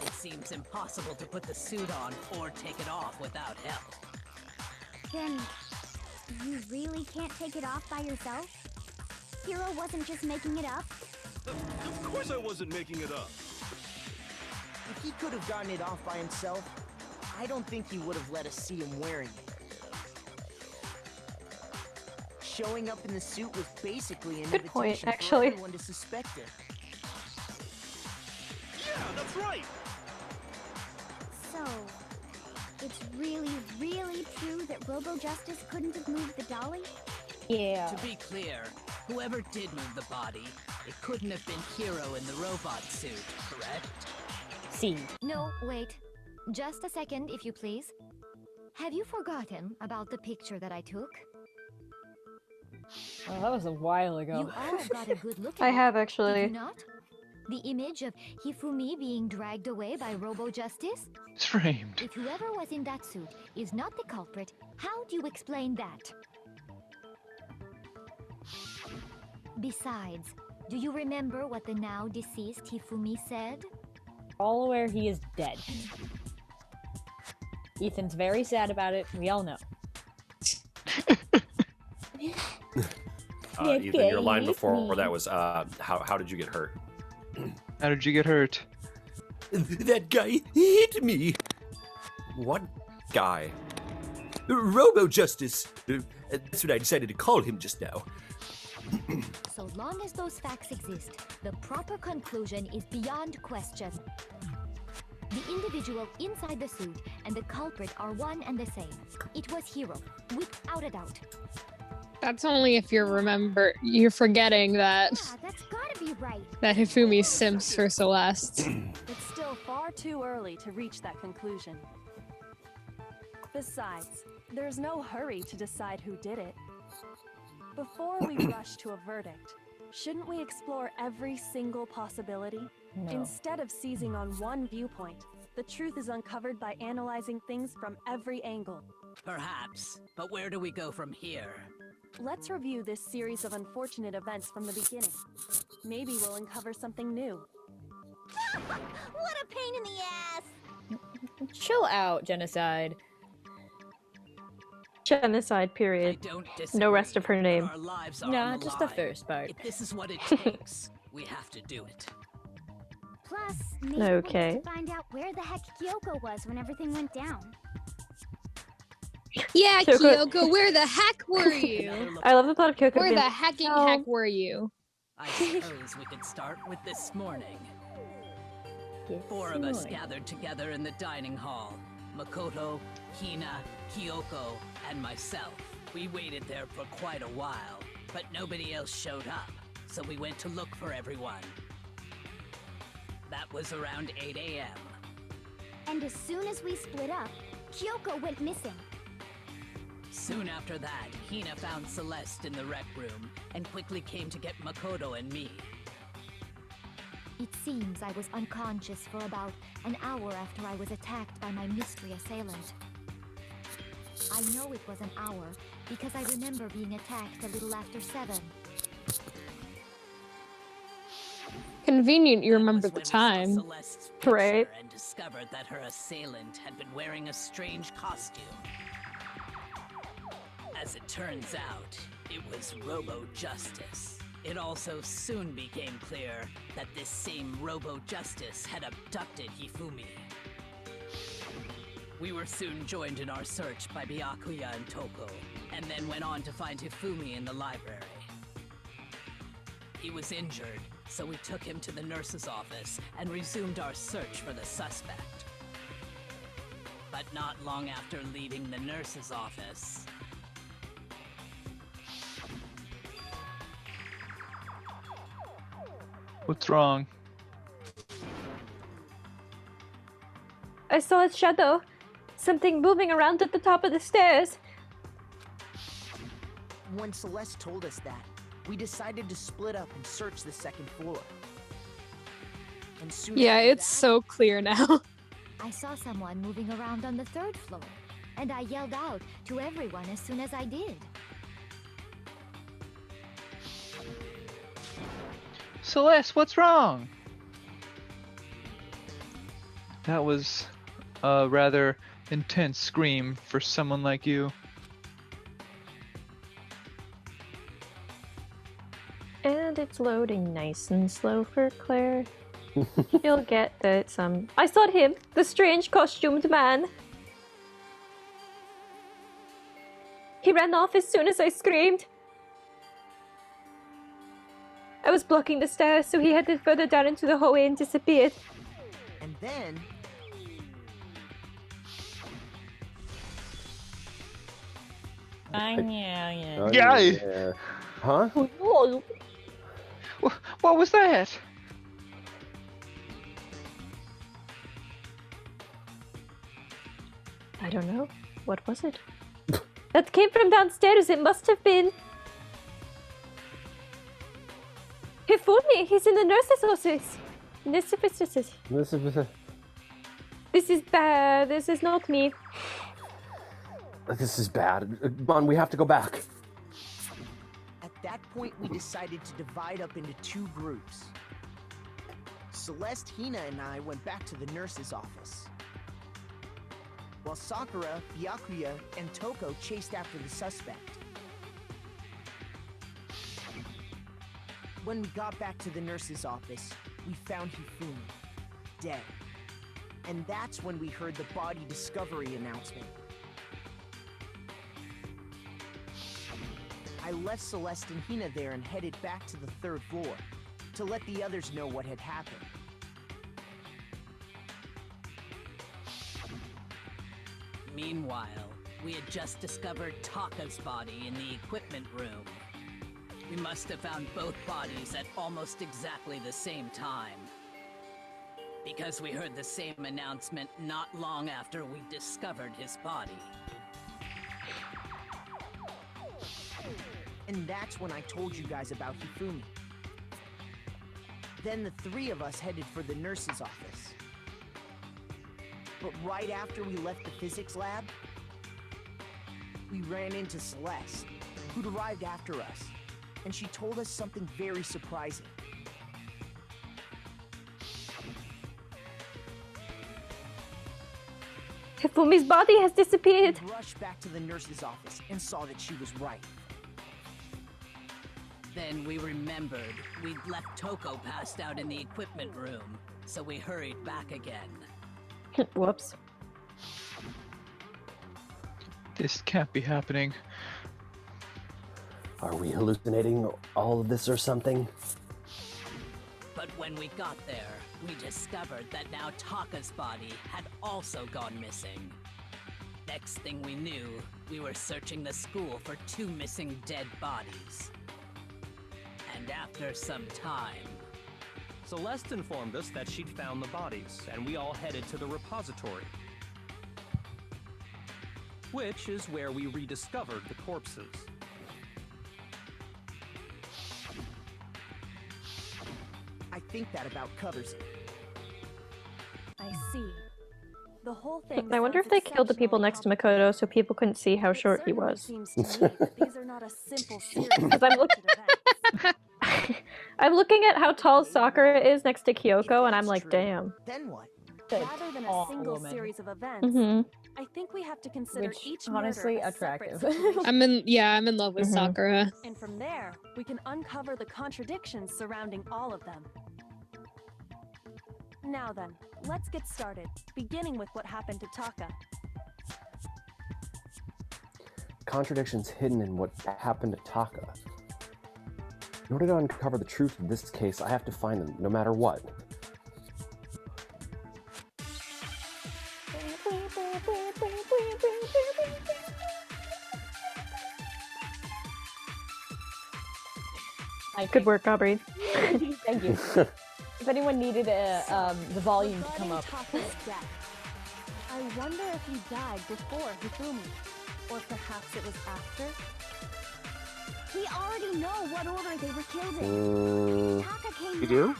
[SPEAKER 11] It seems impossible to put the suit on or take it off without help.
[SPEAKER 7] Then, you really can't take it off by yourself? Hero wasn't just making it up?
[SPEAKER 12] Of course I wasn't making it up.
[SPEAKER 9] if he could have gotten it off by himself, I don't think he would have let us see him wearing it. Showing up in the suit was basically an
[SPEAKER 5] Good point,
[SPEAKER 9] invitation
[SPEAKER 5] actually.
[SPEAKER 9] for everyone to suspect it.
[SPEAKER 12] Yeah, that's right.
[SPEAKER 7] So, it's really, really true that Robo-Justice couldn't have moved the dolly?
[SPEAKER 1] Yeah.
[SPEAKER 11] To be clear, whoever did move the body, it couldn't have been Hero in the robot suit, correct?
[SPEAKER 1] See.
[SPEAKER 7] No, wait. Just a second, if you please. Have you forgotten about the picture that I took?
[SPEAKER 1] Oh, that was a while ago.
[SPEAKER 7] You all got a good look at
[SPEAKER 5] I
[SPEAKER 7] it,
[SPEAKER 5] have
[SPEAKER 7] did
[SPEAKER 5] actually.
[SPEAKER 7] you not? The image of Hifumi being dragged away by Robo-Justice?
[SPEAKER 2] It's framed.
[SPEAKER 7] If whoever was in that suit is not the culprit, how do you explain that? Besides, do you remember what the now deceased Hifumi said?
[SPEAKER 1] All aware he is dead. Ethan's very sad about it. We all know.
[SPEAKER 4] Ethan, your line before that was, how did you get hurt?
[SPEAKER 2] How did you get hurt?
[SPEAKER 12] That guy hit me.
[SPEAKER 4] What guy?
[SPEAKER 12] Robo-Justice. That's what I decided to call him just now.
[SPEAKER 7] So long as those facts exist, the proper conclusion is beyond question. The individual inside the suit and the culprit are one and the same. It was Hiro, without a doubt.
[SPEAKER 3] That's only if you're forgetting that
[SPEAKER 10] Yeah, that's gotta be right.
[SPEAKER 3] that Hifumi simps for Celeste.
[SPEAKER 10] It's still far too early to reach that conclusion. Besides, there's no hurry to decide who did it. Before we rush to a verdict, shouldn't we explore every single possibility?
[SPEAKER 1] No.
[SPEAKER 10] Instead of seizing on one viewpoint, the truth is uncovered by analyzing things from every angle.
[SPEAKER 11] Perhaps, but where do we go from here?
[SPEAKER 10] Let's review this series of unfortunate events from the beginning. Maybe we'll uncover something new.
[SPEAKER 7] What a pain in the ass!
[SPEAKER 1] Chill out, Genocide.
[SPEAKER 5] Genocide,
[SPEAKER 11] I
[SPEAKER 5] period.
[SPEAKER 11] don't disagree.
[SPEAKER 5] No rest of her name.
[SPEAKER 11] Our lives are
[SPEAKER 1] Nah,
[SPEAKER 11] on the
[SPEAKER 1] just the
[SPEAKER 11] line.
[SPEAKER 1] first part.
[SPEAKER 11] If this is what it takes, we have to do it.
[SPEAKER 7] Plus, maybe
[SPEAKER 5] Okay.
[SPEAKER 7] we'll find out where the heck Kyoko was when everything went down.
[SPEAKER 3] Yeah,
[SPEAKER 5] Kyoko-
[SPEAKER 3] Kyoko, where the heck were you?
[SPEAKER 5] I love the thought of Kyoko
[SPEAKER 3] Where
[SPEAKER 5] being
[SPEAKER 3] the
[SPEAKER 5] like,
[SPEAKER 3] hecking
[SPEAKER 5] "No."
[SPEAKER 3] heck were you?
[SPEAKER 11] I suppose we could start with this morning. Four of us gathered together in the dining hall. Makoto, Hina, Kyoko, and myself. We waited there for quite a while, but nobody else showed up, so we went to look for everyone. That was around 8 a.m.
[SPEAKER 7] And as soon as we split up, Kyoko went missing.
[SPEAKER 11] Soon after that, Hina found Celeste in the rec room and quickly came to get Makoto and me.
[SPEAKER 7] It seems I was unconscious for about an hour after I was attacked by my mystery assailant. I know it was an hour because I remember being attacked a little after 7.
[SPEAKER 3] Convenient you remember
[SPEAKER 11] That
[SPEAKER 3] the
[SPEAKER 11] was when we
[SPEAKER 3] time.
[SPEAKER 11] saw Celeste's picture
[SPEAKER 5] Right.
[SPEAKER 11] and discovered that her assailant had been wearing a strange costume. As it turns out, it was Robo-Justice. It also soon became clear that this same Robo-Justice had abducted Hifumi. We were soon joined in our search by Byakuya and Toko, and then went on to find Hifumi in the library. He was injured, so we took him to the nurse's office and resumed our search for the suspect. But not long after leaving the nurse's office,
[SPEAKER 2] What's wrong?
[SPEAKER 5] I saw a shadow. Something moving around at the top of the stairs.
[SPEAKER 9] When Celeste told us that, we decided to split up and search the second floor. And soon
[SPEAKER 3] Yeah,
[SPEAKER 9] after
[SPEAKER 3] it's so clear now.
[SPEAKER 7] I saw someone moving around on the 3rd floor, and I yelled out to everyone as soon as I did.
[SPEAKER 2] Celeste, what's wrong? That was a rather intense scream for someone like you.
[SPEAKER 5] And it's loading nice and slow for Claire. You'll get that some. I saw him, the strange costumed man. He ran off as soon as I screamed. I was blocking the stairs, so he headed further down into the hallway and disappeared.
[SPEAKER 9] And then
[SPEAKER 1] Yeah.
[SPEAKER 4] Oh,
[SPEAKER 2] Yeah.
[SPEAKER 4] Huh?
[SPEAKER 5] Oh,
[SPEAKER 2] What was that?
[SPEAKER 5] I don't know. What was it? That came from downstairs. It must have been. He fooled me. He's in the nurse's office. This is bad. This is not me.
[SPEAKER 4] This is bad. Come on, we have to go back.
[SPEAKER 9] At that point, we decided to divide up into 2 groups. Celeste, Hina, and I went back to the nurse's office, while Sakura, Byakuya, and Toko chased after the suspect. When we got back to the nurse's office, we found Hifumi, dead. And that's when we heard the body discovery announcement. I left Celeste and Hina there and headed back to the 3rd floor to let the others know what had happened.
[SPEAKER 11] Meanwhile, we had just discovered Taka's body in the equipment room. We must have found both bodies at almost exactly the same time. Because we heard the same announcement not long after we discovered his body.
[SPEAKER 9] And that's when I told you guys about Hifumi. Then the 3 of us headed for the nurse's office. But right after we left the physics lab, we ran into Celeste, who'd arrived after us, and she told us something very surprising.
[SPEAKER 5] Hifumi's body has disappeared.
[SPEAKER 9] We rushed back to the nurse's office and saw that she was right.
[SPEAKER 11] Then we remembered we'd left Toko passed out in the equipment room, so we hurried back again.
[SPEAKER 5] Whoops.
[SPEAKER 2] This can't be happening.
[SPEAKER 4] Are we hallucinating all of this or something?
[SPEAKER 11] But when we got there, we discovered that now Taka's body had also gone missing. Next thing we knew, we were searching the school for 2 missing dead bodies. And after some time...
[SPEAKER 8] Celeste informed us that she'd found the bodies, and we all headed to the repository. Which is where we rediscovered the corpses.
[SPEAKER 9] I think that about covers it.
[SPEAKER 10] I see. The whole thing.
[SPEAKER 5] I wonder if they killed the people next to Makoto so people couldn't see how short he was.
[SPEAKER 10] Seems to me that these are not a simple series of
[SPEAKER 5] Because I'm looking at how tall Sakura is next to Kyoko, and I'm like, damn.
[SPEAKER 9] Then what?
[SPEAKER 10] Rather than a single
[SPEAKER 1] woman.
[SPEAKER 10] series of events, I think we have to consider
[SPEAKER 1] Which,
[SPEAKER 10] each
[SPEAKER 1] honestly,
[SPEAKER 10] murder a separate
[SPEAKER 1] attractive.
[SPEAKER 10] situation.
[SPEAKER 3] I'm in love with Sakura.
[SPEAKER 10] And from there, we can uncover the contradictions surrounding all of them. Now then, let's get started, beginning with what happened to Taka.
[SPEAKER 4] Contradictions hidden in what happened to Taka. In order to uncover the truth of this case, I have to find them, no matter what.
[SPEAKER 5] Good work, Aubrey.
[SPEAKER 1] Thank you. If anyone needed the volume to come up.
[SPEAKER 10] Taka's death. I wonder if he died before Hifumi, or perhaps it was after.
[SPEAKER 7] We already know what order they were killed in. Taka came
[SPEAKER 2] You do?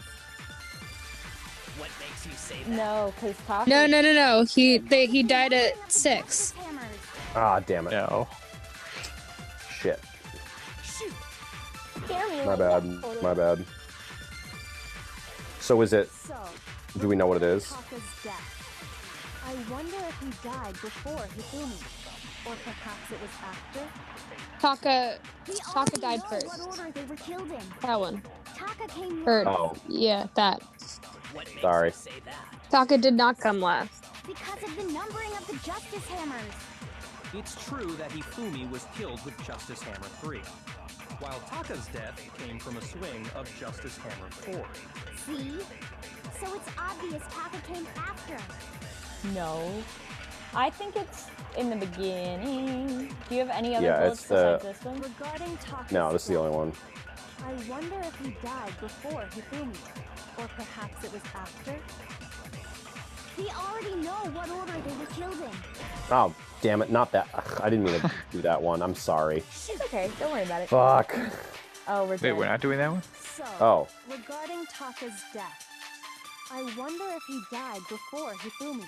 [SPEAKER 11] What makes you say that?
[SPEAKER 1] No, because Taka...
[SPEAKER 3] No. He died at 6.
[SPEAKER 4] Ah, damn it.
[SPEAKER 2] No.
[SPEAKER 4] Shit.
[SPEAKER 10] Shoot.
[SPEAKER 4] My bad. My bad. So is it...
[SPEAKER 10] So,
[SPEAKER 4] Do we know what it is?
[SPEAKER 10] Taka's death. I wonder if he died before Hifumi, or perhaps it was after.
[SPEAKER 3] Taka died first.
[SPEAKER 7] What order they were killed in.
[SPEAKER 3] That one.
[SPEAKER 7] Taka came
[SPEAKER 3] Or,
[SPEAKER 4] Oh.
[SPEAKER 3] yeah, that.
[SPEAKER 11] What makes
[SPEAKER 4] Sorry.
[SPEAKER 11] you say that?
[SPEAKER 3] Taka did not come last.
[SPEAKER 7] because of the numbering of the Justice Hammers.
[SPEAKER 8] It's true that Hifumi was killed with Justice Hammer 3, while Taka's death came from a swing of Justice Hammer 4.
[SPEAKER 7] See? So it's obvious Taka came after.
[SPEAKER 1] No. I think it's in the beginning. Do you have any other
[SPEAKER 4] Yeah,
[SPEAKER 1] bullets
[SPEAKER 4] it's the-
[SPEAKER 1] besides this one?
[SPEAKER 10] Regarding Taka's
[SPEAKER 4] No, this is the
[SPEAKER 10] death,
[SPEAKER 4] only one.
[SPEAKER 10] I wonder if he died before Hifumi, or perhaps it was after.
[SPEAKER 7] We already know what order they were killed in.
[SPEAKER 4] Oh, damn it, not that. Ugh, I didn't mean to do that one. I'm sorry.
[SPEAKER 1] It's okay, don't worry about it.
[SPEAKER 4] Fuck.
[SPEAKER 1] Oh, we're
[SPEAKER 2] Wait,
[SPEAKER 1] dead.
[SPEAKER 2] we're not doing that one?
[SPEAKER 10] So,
[SPEAKER 4] Oh.
[SPEAKER 10] regarding Taka's death, I wonder if he died before Hifumi,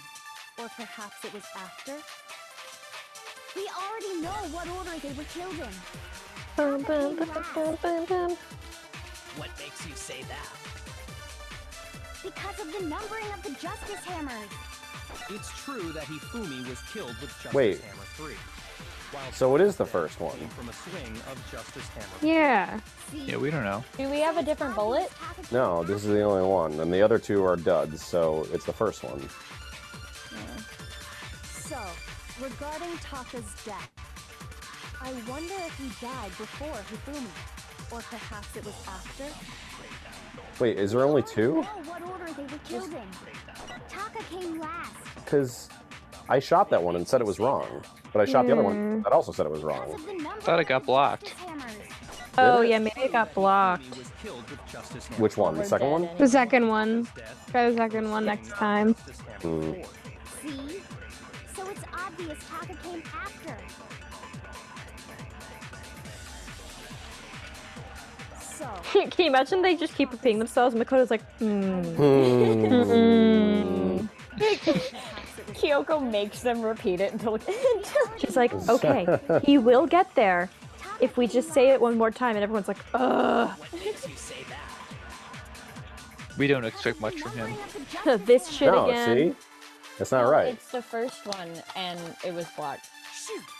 [SPEAKER 10] or perhaps it was after. We already know what order they were killed in.
[SPEAKER 5] Bum, bum, bum, bum, bum, bum.
[SPEAKER 11] What makes you say that?
[SPEAKER 7] Because of the numbering of the Justice Hammers.
[SPEAKER 8] It's true that Hifumi was killed with Justice
[SPEAKER 4] Wait.
[SPEAKER 8] Hammer 3. While
[SPEAKER 4] So it is the
[SPEAKER 8] Taka's
[SPEAKER 4] first
[SPEAKER 8] death
[SPEAKER 4] one.
[SPEAKER 8] came from a swing of Justice Hammer.
[SPEAKER 3] Yeah.
[SPEAKER 2] Yeah, we don't know.
[SPEAKER 1] Do we have a different bullet?
[SPEAKER 4] No, this is the only one, and the other two are duds, so it's the first one.
[SPEAKER 10] So, regarding Taka's death, I wonder if he died before Hifumi, or perhaps it was after.
[SPEAKER 4] Wait, is there only two?
[SPEAKER 7] Know what order they were killed in. Taka came last.
[SPEAKER 4] Because I shot that one and said it was wrong, but I shot the other one that also said it was wrong.
[SPEAKER 2] Thought it got blocked.
[SPEAKER 5] Oh yeah, maybe it got blocked.
[SPEAKER 8] Hifumi was killed with Justice Hammer
[SPEAKER 4] Which one? The second one?
[SPEAKER 3] The second one. Try the second one next time.
[SPEAKER 8] Justice Hammer 4.
[SPEAKER 7] See? So it's obvious Taka came after.
[SPEAKER 10] So,
[SPEAKER 5] Can you imagine they just keep repeating themselves? Makoto's like,
[SPEAKER 1] Kyoko makes them repeat it until
[SPEAKER 5] She's like, okay, he will get there if we just say it one more time, and everyone's like, ugh.
[SPEAKER 11] What makes you say that?
[SPEAKER 2] We don't expect much from him.
[SPEAKER 5] This shit
[SPEAKER 4] No,
[SPEAKER 5] again.
[SPEAKER 4] see? That's not right.
[SPEAKER 1] It's the first one, and it was blocked.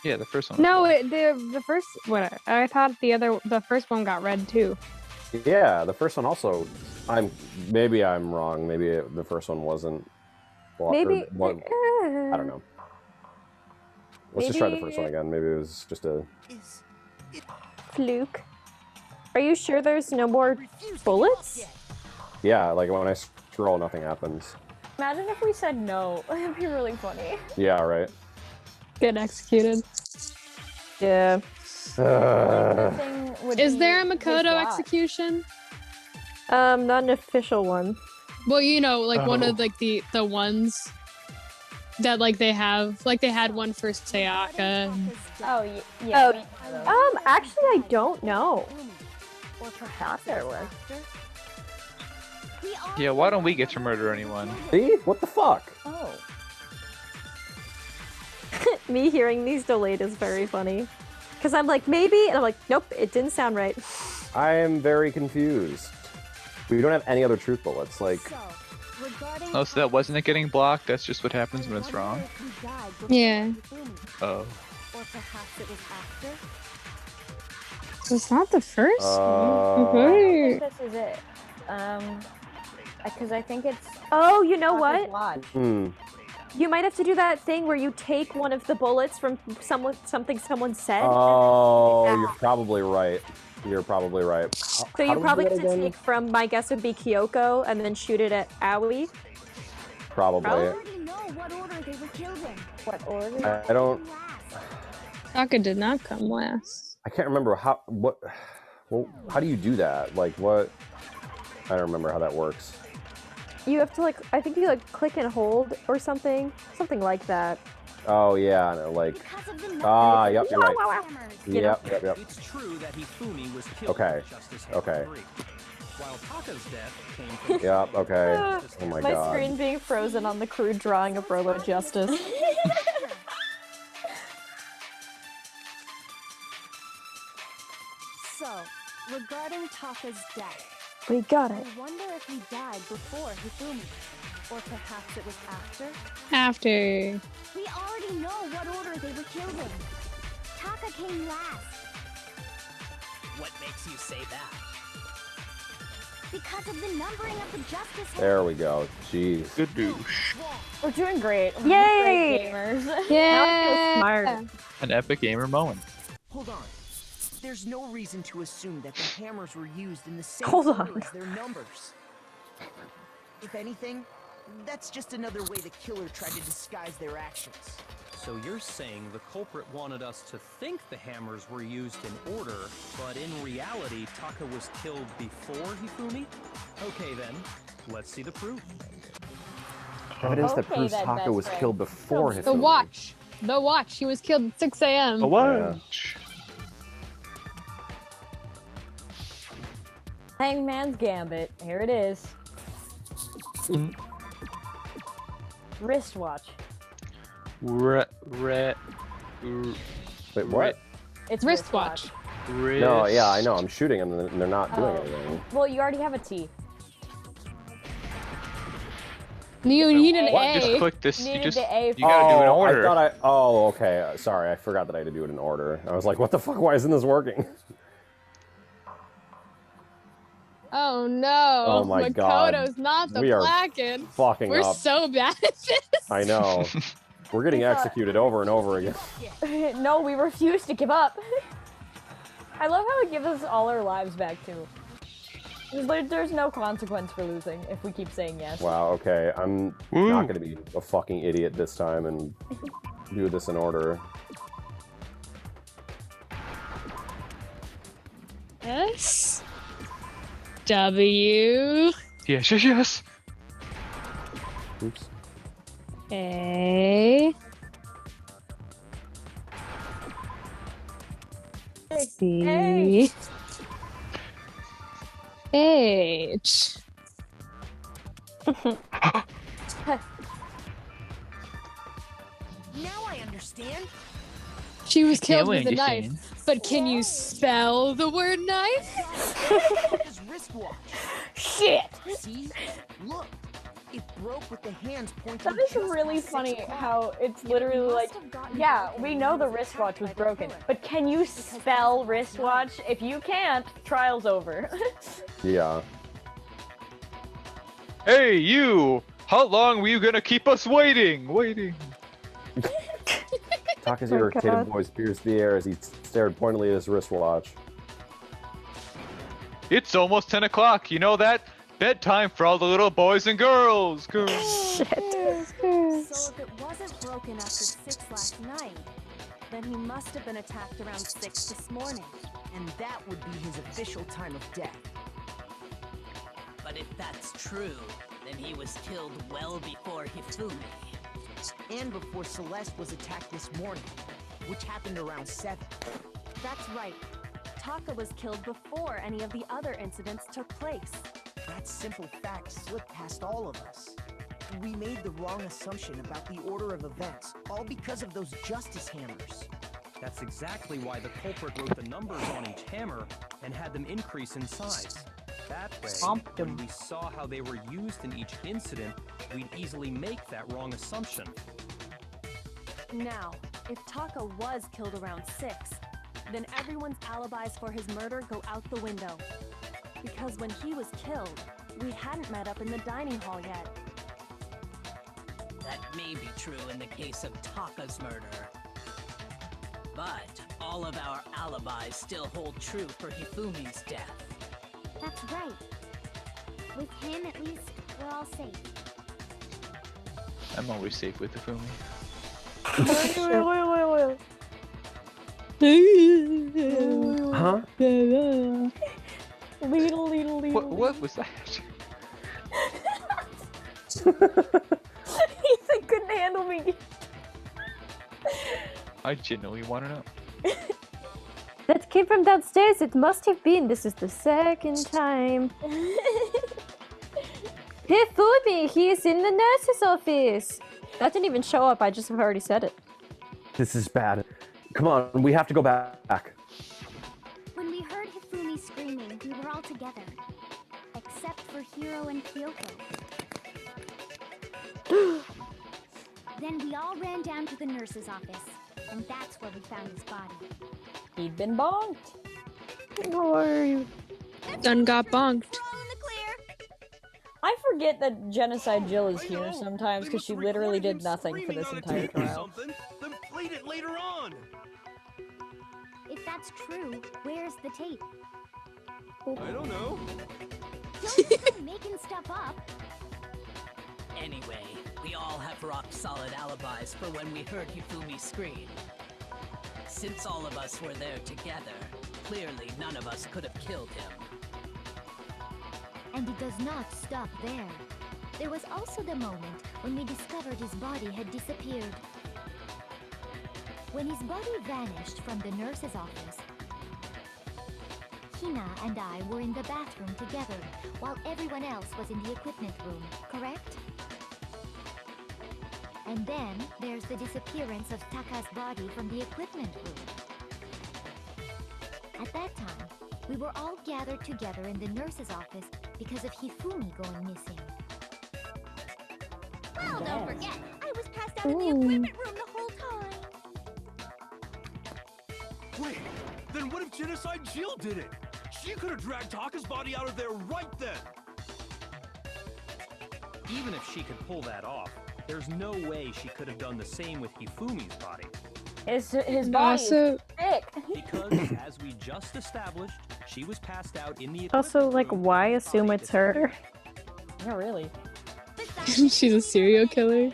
[SPEAKER 2] Yeah, the first one.
[SPEAKER 3] No, the first what I thought the first one got read too.
[SPEAKER 4] Yeah, the first one also. Maybe I'm wrong. Maybe the first one wasn't. blocked, or
[SPEAKER 5] Maybe.
[SPEAKER 4] I don't know. Let's just try the
[SPEAKER 5] Maybe-
[SPEAKER 4] first one again. Maybe it was just a.
[SPEAKER 5] Fluke. Are you sure there's no more bullets?
[SPEAKER 4] Yeah, like when I scroll, nothing happens.
[SPEAKER 1] Imagine if we said no. It'd be really funny.
[SPEAKER 4] Yeah, right.
[SPEAKER 3] Get executed.
[SPEAKER 5] Yeah.
[SPEAKER 1] Thing would
[SPEAKER 3] Is
[SPEAKER 1] be
[SPEAKER 3] there a
[SPEAKER 1] his
[SPEAKER 3] Makoto
[SPEAKER 1] watch.
[SPEAKER 3] execution?
[SPEAKER 5] Not an official one.
[SPEAKER 3] Well, you know, like one of like the ones that like they have, like they had one for Sayaka. And...
[SPEAKER 1] Oh, yeah.
[SPEAKER 5] Actually, I don't know.
[SPEAKER 10] or
[SPEAKER 1] Thought there was.
[SPEAKER 2] Yeah, why don't we get to murder anyone?
[SPEAKER 4] See? What the fuck?
[SPEAKER 1] Oh.
[SPEAKER 5] Me hearing these delayed is very funny. Because I'm like, maybe, and I'm like, nope, it didn't sound right.
[SPEAKER 4] I am very confused. We don't have any other truth bullets. Like,
[SPEAKER 2] Oh, so that wasn't it getting blocked? That's just what happens when it's wrong?
[SPEAKER 3] Yeah.
[SPEAKER 2] Oh.
[SPEAKER 10] Or perhaps it was after.
[SPEAKER 3] It's not the first
[SPEAKER 1] I
[SPEAKER 3] one.
[SPEAKER 1] think this is it. Because I think it's.
[SPEAKER 5] Oh, you know
[SPEAKER 1] Taka's
[SPEAKER 5] what?
[SPEAKER 1] watch.
[SPEAKER 5] You might have to do that thing where you take one of the bullets from something someone said.
[SPEAKER 4] oh, you're probably right. You're probably right.
[SPEAKER 5] So
[SPEAKER 4] How
[SPEAKER 5] you
[SPEAKER 4] do we
[SPEAKER 5] probably
[SPEAKER 4] do
[SPEAKER 5] have
[SPEAKER 4] it
[SPEAKER 5] to
[SPEAKER 4] again?
[SPEAKER 5] take from, my guess would be Kyoko, and then shoot it at Aoi.
[SPEAKER 4] Probably.
[SPEAKER 7] already know what order they were killed in.
[SPEAKER 1] What order?
[SPEAKER 4] I don't.
[SPEAKER 3] Taka did not come last.
[SPEAKER 4] I can't remember how. What? Well, how do you do that? Like what? I don't remember how that works.
[SPEAKER 5] You have to I think you click and hold or something like that.
[SPEAKER 4] Oh yeah, no, like.
[SPEAKER 7] Because of the
[SPEAKER 4] Yep, you're right. Yep.
[SPEAKER 8] It's true that Hifumi was killed
[SPEAKER 4] Okay.
[SPEAKER 8] with Justice Hammer
[SPEAKER 4] Okay.
[SPEAKER 8] 3. While Taka's death came from
[SPEAKER 4] Yep. Okay. Oh my
[SPEAKER 5] My
[SPEAKER 4] god.
[SPEAKER 5] screen being frozen on the crude drawing of Rolo Justice.
[SPEAKER 10] So, regarding Taka's death,
[SPEAKER 5] We got it.
[SPEAKER 10] I wonder if he died before Hifumi, or perhaps it was after.
[SPEAKER 3] After.
[SPEAKER 7] We already know what order they were killed in. Taka came last.
[SPEAKER 11] What makes you say that?
[SPEAKER 7] Because of the numbering of the Justice Hammers.
[SPEAKER 4] There we go. Jeez.
[SPEAKER 2] Good douche.
[SPEAKER 1] We're doing great.
[SPEAKER 5] Yay!
[SPEAKER 1] Great gamers.
[SPEAKER 3] Yeah.
[SPEAKER 5] Now I feel smart.
[SPEAKER 2] An epic gamer moment.
[SPEAKER 9] Hold on. There's no reason to assume that the hammers were used in the same
[SPEAKER 5] Hold
[SPEAKER 9] order
[SPEAKER 5] on.
[SPEAKER 9] as their numbers. If anything, that's just another way the killer tried to disguise their actions.
[SPEAKER 8] So you're saying the culprit wanted us to think the hammers were used in order, but in reality, Taka was killed before Hifumi? Okay then, let's see the proof.
[SPEAKER 4] Evidence that
[SPEAKER 1] Okay,
[SPEAKER 4] proves
[SPEAKER 1] then,
[SPEAKER 4] Taka
[SPEAKER 1] best
[SPEAKER 4] was
[SPEAKER 1] friend.
[SPEAKER 4] killed before his.
[SPEAKER 3] The watch. The watch. He was killed at 6 a.m.
[SPEAKER 2] A watch.
[SPEAKER 1] Hangman's Gambit. Here it is. Wristwatch.
[SPEAKER 2] Wait,
[SPEAKER 4] what?
[SPEAKER 1] It's
[SPEAKER 3] Wristwatch.
[SPEAKER 4] No, yeah, I know. I'm shooting them and they're not doing anything.
[SPEAKER 1] Well, you already have a T.
[SPEAKER 3] You need an
[SPEAKER 2] What?
[SPEAKER 3] A.
[SPEAKER 2] Just click this. You
[SPEAKER 1] Needed
[SPEAKER 2] just
[SPEAKER 1] the A
[SPEAKER 2] you gotta do an order.
[SPEAKER 4] Oh, okay. Sorry, I forgot that I had to do it in order. I was like, what the fuck? Why isn't this working?
[SPEAKER 3] Oh no.
[SPEAKER 4] Oh my god.
[SPEAKER 3] Makoto's not the
[SPEAKER 4] We are
[SPEAKER 3] blackened.
[SPEAKER 4] fucking
[SPEAKER 3] We're
[SPEAKER 4] up.
[SPEAKER 3] so bad at this.
[SPEAKER 4] I know. We're getting executed over and over again.
[SPEAKER 1] No, we refuse to give up. I love how it gives us all our lives back too. There's no consequence for losing if we keep saying yes.
[SPEAKER 4] Wow, okay. I'm not gonna be a fucking idiot this time and do this in order.
[SPEAKER 3] S W
[SPEAKER 2] Yes.
[SPEAKER 4] Oops.
[SPEAKER 3] A C H.
[SPEAKER 9] Now I understand.
[SPEAKER 3] She was
[SPEAKER 2] I can't
[SPEAKER 3] killed with a
[SPEAKER 2] understand.
[SPEAKER 3] knife. But can you spell the word knife?
[SPEAKER 9] His wristwatch.
[SPEAKER 1] Shit!
[SPEAKER 9] See? Look. It broke with the hands pointing.
[SPEAKER 1] That is really funny how it's literally like, yeah, we know the wristwatch was broken, but can you spell wristwatch? If you can't, trial's over.
[SPEAKER 4] Yeah.
[SPEAKER 2] Hey, you! How long were you gonna keep us waiting?
[SPEAKER 4] Taka's
[SPEAKER 5] Oh,
[SPEAKER 4] irritated
[SPEAKER 5] God.
[SPEAKER 4] voice pierced the air as he stared pointedly at his wristwatch.
[SPEAKER 2] It's almost 10 o'clock. You know that? Bedtime for all the little boys and girls.
[SPEAKER 10] So if it wasn't broken after 6 last night, then he must have been attacked around 6 this morning.
[SPEAKER 9] And that would be his official time of death.
[SPEAKER 11] But if that's true, then he was killed well before Hifumi.
[SPEAKER 9] And before Celeste was attacked this morning, which happened around 7.
[SPEAKER 10] That's right. Taka was killed before any of the other incidents took place.
[SPEAKER 9] That simple fact slipped past all of us. We made the wrong assumption about the order of events, all because of those justice hammers.
[SPEAKER 8] That's exactly why the culprit wrote the numbers on each hammer and had them increase in size. That way, when we saw how they were used in each incident, we'd easily make that wrong assumption.
[SPEAKER 10] Now, if Taka was killed around 6, then everyone's alibis for his murder go out the window. Because when he was killed, we hadn't met up in the dining hall yet.
[SPEAKER 11] That may be true in the case of Taka's murder. But all of our alibis still hold true for Hifumi's death.
[SPEAKER 7] That's right. With him, at least, we're all safe.
[SPEAKER 2] I'm always safe with Hifumi.
[SPEAKER 4] Huh?
[SPEAKER 2] What was that?
[SPEAKER 1] Ethan couldn't handle me.
[SPEAKER 2] I genuinely want to know.
[SPEAKER 5] That came from downstairs. It must have been. This is the second time. Hifumi, he is in the nurse's office. That didn't even show up. I just have already said it.
[SPEAKER 4] This is bad. Come on, we have to go back.
[SPEAKER 7] When we heard Hifumi screaming, we were all together. Except for Hiro and Kyoko. Then we all ran down to the nurse's office. And that's where we found his body.
[SPEAKER 1] He'd been bonked.
[SPEAKER 5] No.
[SPEAKER 3] Done got bonked.
[SPEAKER 1] I forget that Genocide Jill is here sometimes because she literally did nothing for this entire trial.
[SPEAKER 12] Then played it later on.
[SPEAKER 7] If that's true, where's the tape?
[SPEAKER 12] I don't know.
[SPEAKER 7] Don't come making stuff up.
[SPEAKER 11] Anyway, we all have rock-solid alibis for when we heard Hifumi scream. Since all of us were there together, clearly none of us could have killed him.
[SPEAKER 7] And it does not stop there. There was also the moment when we discovered his body had disappeared. When his body vanished from the nurse's office, Hina and I were in the bathroom together, while everyone else was in the equipment room, correct? And then there's the disappearance of Taka's body from the equipment room. At that time, we were all gathered together in the nurse's office because of Hifumi going missing.
[SPEAKER 10] Well, don't forget, I was passed out in the equipment room the whole time.
[SPEAKER 12] Wait, then what if Genocide Jill did it? She could have dragged Taka's body out of there right then.
[SPEAKER 8] Even if she could pull that off, there's no way she could have done the same with Hifumi's body.
[SPEAKER 1] His body is thick.
[SPEAKER 8] Because, as we just established, she was passed out in the
[SPEAKER 5] Also, like, why assume it's her?
[SPEAKER 1] Not really.
[SPEAKER 3] She's a serial killer.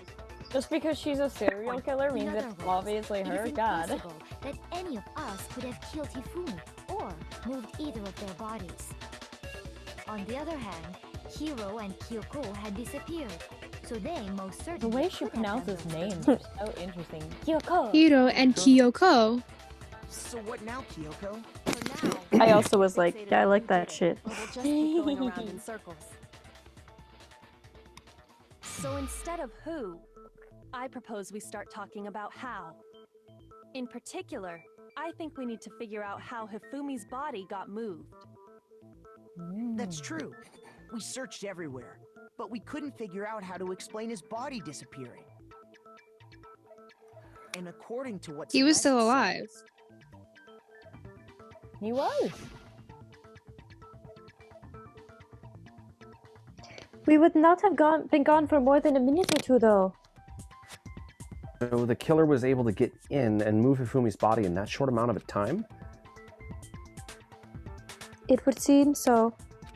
[SPEAKER 1] Just because she's a serial killer means it's obviously her.
[SPEAKER 7] It is
[SPEAKER 1] God.
[SPEAKER 7] impossible that any of us could have killed Hifumi or moved either of their bodies. On the other hand, Hiro and Kyoko had disappeared, so they most certainly
[SPEAKER 1] The way she
[SPEAKER 7] could have
[SPEAKER 1] pronounces
[SPEAKER 7] done
[SPEAKER 1] names
[SPEAKER 7] those
[SPEAKER 1] is so interesting. Kyoko.
[SPEAKER 3] Hiro and Kyoko.
[SPEAKER 9] So what now, Kyoko?
[SPEAKER 10] For now,
[SPEAKER 5] I also was like, yeah, I like that shit.
[SPEAKER 10] or we'll just keep going around in circles. So instead of who, I propose we start talking about how. In particular, I think we need to figure out how Hifumi's body got moved.
[SPEAKER 9] That's true. We searched everywhere, but we couldn't figure out how to explain his body disappearing. And according to what
[SPEAKER 3] He was
[SPEAKER 9] Celeste
[SPEAKER 3] still
[SPEAKER 9] said,
[SPEAKER 3] alive.
[SPEAKER 1] He was.
[SPEAKER 5] We would not have been gone for more than a minute or two, though.
[SPEAKER 4] So the killer was able to get in and move Hifumi's body in that short amount of a time?
[SPEAKER 5] It would seem so.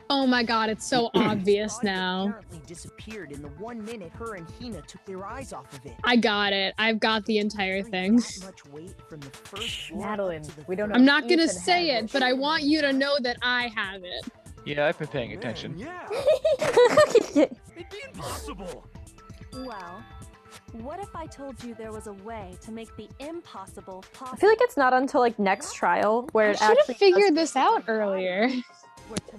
[SPEAKER 3] Oh my god, it's so obvious
[SPEAKER 9] body
[SPEAKER 3] now.
[SPEAKER 9] apparently disappeared in the 1 minute her and Hina took their eyes off of it.
[SPEAKER 3] I got it. I've got the entire thing.
[SPEAKER 9] That much weight from the first floor up
[SPEAKER 1] Madeline,
[SPEAKER 9] to the
[SPEAKER 1] we don't know.
[SPEAKER 3] I'm not gonna
[SPEAKER 1] Ethan
[SPEAKER 3] say
[SPEAKER 1] has
[SPEAKER 3] it, but I want you to know that I have it.
[SPEAKER 2] Yeah, I've been paying attention.
[SPEAKER 12] Yeah,
[SPEAKER 5] Yeah.
[SPEAKER 12] it'd be impossible.
[SPEAKER 10] Well, what if I told you there was a way to make the impossible
[SPEAKER 5] I
[SPEAKER 10] possible?
[SPEAKER 5] feel like it's not until like next trial where
[SPEAKER 3] I
[SPEAKER 5] it
[SPEAKER 3] should
[SPEAKER 5] actually
[SPEAKER 3] have figured this out earlier.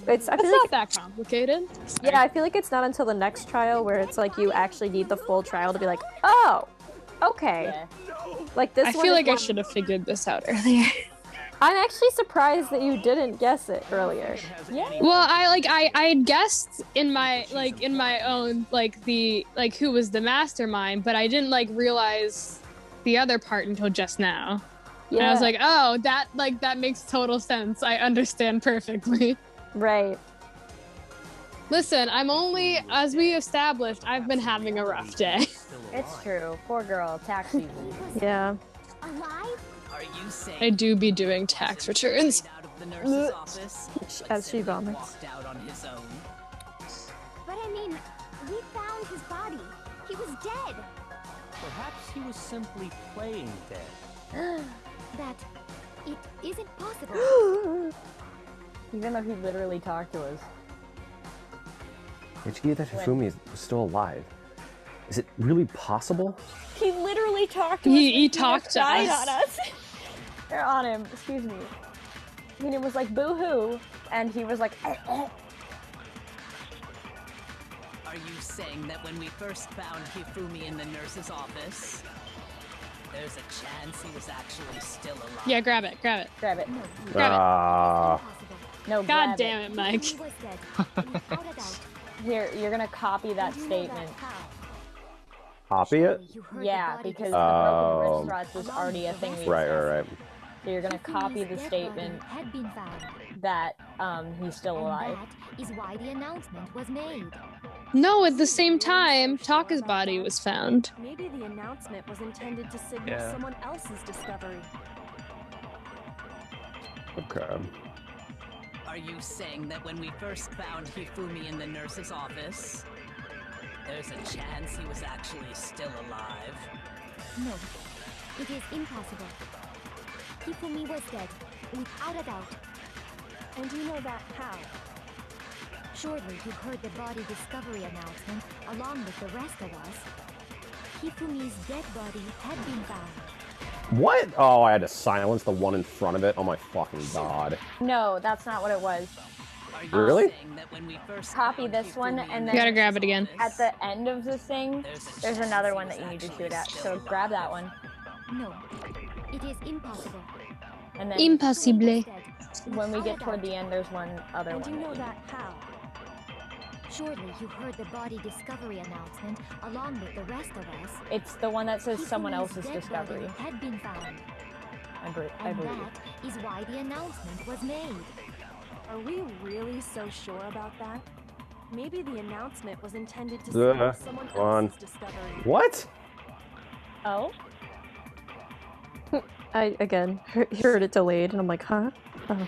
[SPEAKER 5] It's I
[SPEAKER 3] It's
[SPEAKER 5] feel
[SPEAKER 3] not
[SPEAKER 5] like
[SPEAKER 3] that complicated.
[SPEAKER 5] yeah, I feel like it's not until the next trial where it's like you actually need the full trial to be like, oh, okay.
[SPEAKER 1] Yeah.
[SPEAKER 5] Like this
[SPEAKER 3] I
[SPEAKER 5] one
[SPEAKER 3] feel
[SPEAKER 5] is
[SPEAKER 3] like I
[SPEAKER 5] one-
[SPEAKER 3] should have figured this out earlier.
[SPEAKER 5] I'm actually surprised that you didn't guess it earlier.
[SPEAKER 1] Yeah.
[SPEAKER 3] Well, I had guessed in my own who was the mastermind, but I didn't realize the other part until just now.
[SPEAKER 5] Yeah.
[SPEAKER 3] And I was like, oh, that makes total sense. I understand perfectly.
[SPEAKER 5] Right.
[SPEAKER 3] Listen, I'm only, as we established, I've been having a rough day.
[SPEAKER 1] It's true. Poor girl. Tax season.
[SPEAKER 5] Yeah.
[SPEAKER 7] alive?
[SPEAKER 11] Are you saying
[SPEAKER 3] I do be doing tax returns.
[SPEAKER 11] out of the nurse's office, but
[SPEAKER 5] As she
[SPEAKER 11] simply
[SPEAKER 5] vomits.
[SPEAKER 11] walked out on his own?
[SPEAKER 7] But I mean, we found his body. He was dead.
[SPEAKER 8] Perhaps he was simply playing dead.
[SPEAKER 7] That it isn't possible.
[SPEAKER 1] Even though he literally talked to us.
[SPEAKER 4] Did you hear that Hifumi is still alive? Is it really possible?
[SPEAKER 1] He literally talked to us.
[SPEAKER 3] He
[SPEAKER 1] when
[SPEAKER 3] talked to
[SPEAKER 1] died
[SPEAKER 3] us.
[SPEAKER 1] on us. Or on him, excuse me. I mean, it was like boo-hoo, and he was like,
[SPEAKER 11] Are you saying that when we first found Hifumi in the nurse's office, there's a chance he was actually still alive?
[SPEAKER 3] Yeah, grab it.
[SPEAKER 1] grab it.
[SPEAKER 3] Grab it.
[SPEAKER 4] Ah.
[SPEAKER 1] No,
[SPEAKER 3] God
[SPEAKER 1] grab
[SPEAKER 3] damn it, Mike.
[SPEAKER 7] He was dead. Without a doubt.
[SPEAKER 1] Here, you're gonna copy that
[SPEAKER 7] And you know
[SPEAKER 1] statement.
[SPEAKER 7] that how?
[SPEAKER 4] Copy it?
[SPEAKER 7] You heard the
[SPEAKER 1] Yeah,
[SPEAKER 7] body
[SPEAKER 1] because
[SPEAKER 7] disappear.
[SPEAKER 1] the broken
[SPEAKER 4] Oh.
[SPEAKER 1] wrist rods was already a thing we
[SPEAKER 4] Right,
[SPEAKER 1] discussed.
[SPEAKER 4] right, right.
[SPEAKER 1] So you're gonna copy the
[SPEAKER 7] Hifumi's dead
[SPEAKER 1] statement
[SPEAKER 7] body had been found.
[SPEAKER 1] that he's still alive.
[SPEAKER 7] And that is why the announcement was made.
[SPEAKER 3] No, at the same time, Taka's body was found.
[SPEAKER 10] Maybe the announcement was intended to signal
[SPEAKER 2] Yeah.
[SPEAKER 10] someone else's discovery.
[SPEAKER 4] Okay.
[SPEAKER 11] Are you saying that when we first found Hifumi in the nurse's office, there's a chance he was actually still alive?
[SPEAKER 7] No, it is impossible. Hifumi was dead, without a doubt.
[SPEAKER 10] And you know that how?
[SPEAKER 7] Surely you heard the body discovery announcement along with the rest of us. Hifumi's dead body had been found.
[SPEAKER 4] What? Oh, I had to silence the one in front of it. Oh my fucking god.
[SPEAKER 1] No, that's not what it was.
[SPEAKER 4] Really?
[SPEAKER 1] Copy this one, and then
[SPEAKER 3] You gotta grab it again.
[SPEAKER 1] at the end of the thing, there's another one that you need to shoot at. So grab that one,
[SPEAKER 7] No, it is impossible.
[SPEAKER 1] and then
[SPEAKER 3] Impossible.
[SPEAKER 1] when we get toward the end, there's one other
[SPEAKER 10] And
[SPEAKER 1] one.
[SPEAKER 10] you know
[SPEAKER 1] you-
[SPEAKER 10] that how?
[SPEAKER 7] Surely you heard the body discovery announcement along with the rest of us.
[SPEAKER 1] It's the one that says someone
[SPEAKER 7] Hifumi's
[SPEAKER 1] else's
[SPEAKER 7] dead
[SPEAKER 1] discovery.
[SPEAKER 7] body had been found,
[SPEAKER 1] I
[SPEAKER 7] and
[SPEAKER 1] believe.
[SPEAKER 7] that is why the announcement was made.
[SPEAKER 10] Are we really so sure about that? Maybe the announcement was intended to
[SPEAKER 4] Ugh,
[SPEAKER 10] signal someone
[SPEAKER 4] come on.
[SPEAKER 10] else's discovery.
[SPEAKER 4] What?
[SPEAKER 1] Oh,
[SPEAKER 5] I again heard it delayed, and I'm like, huh? Oh.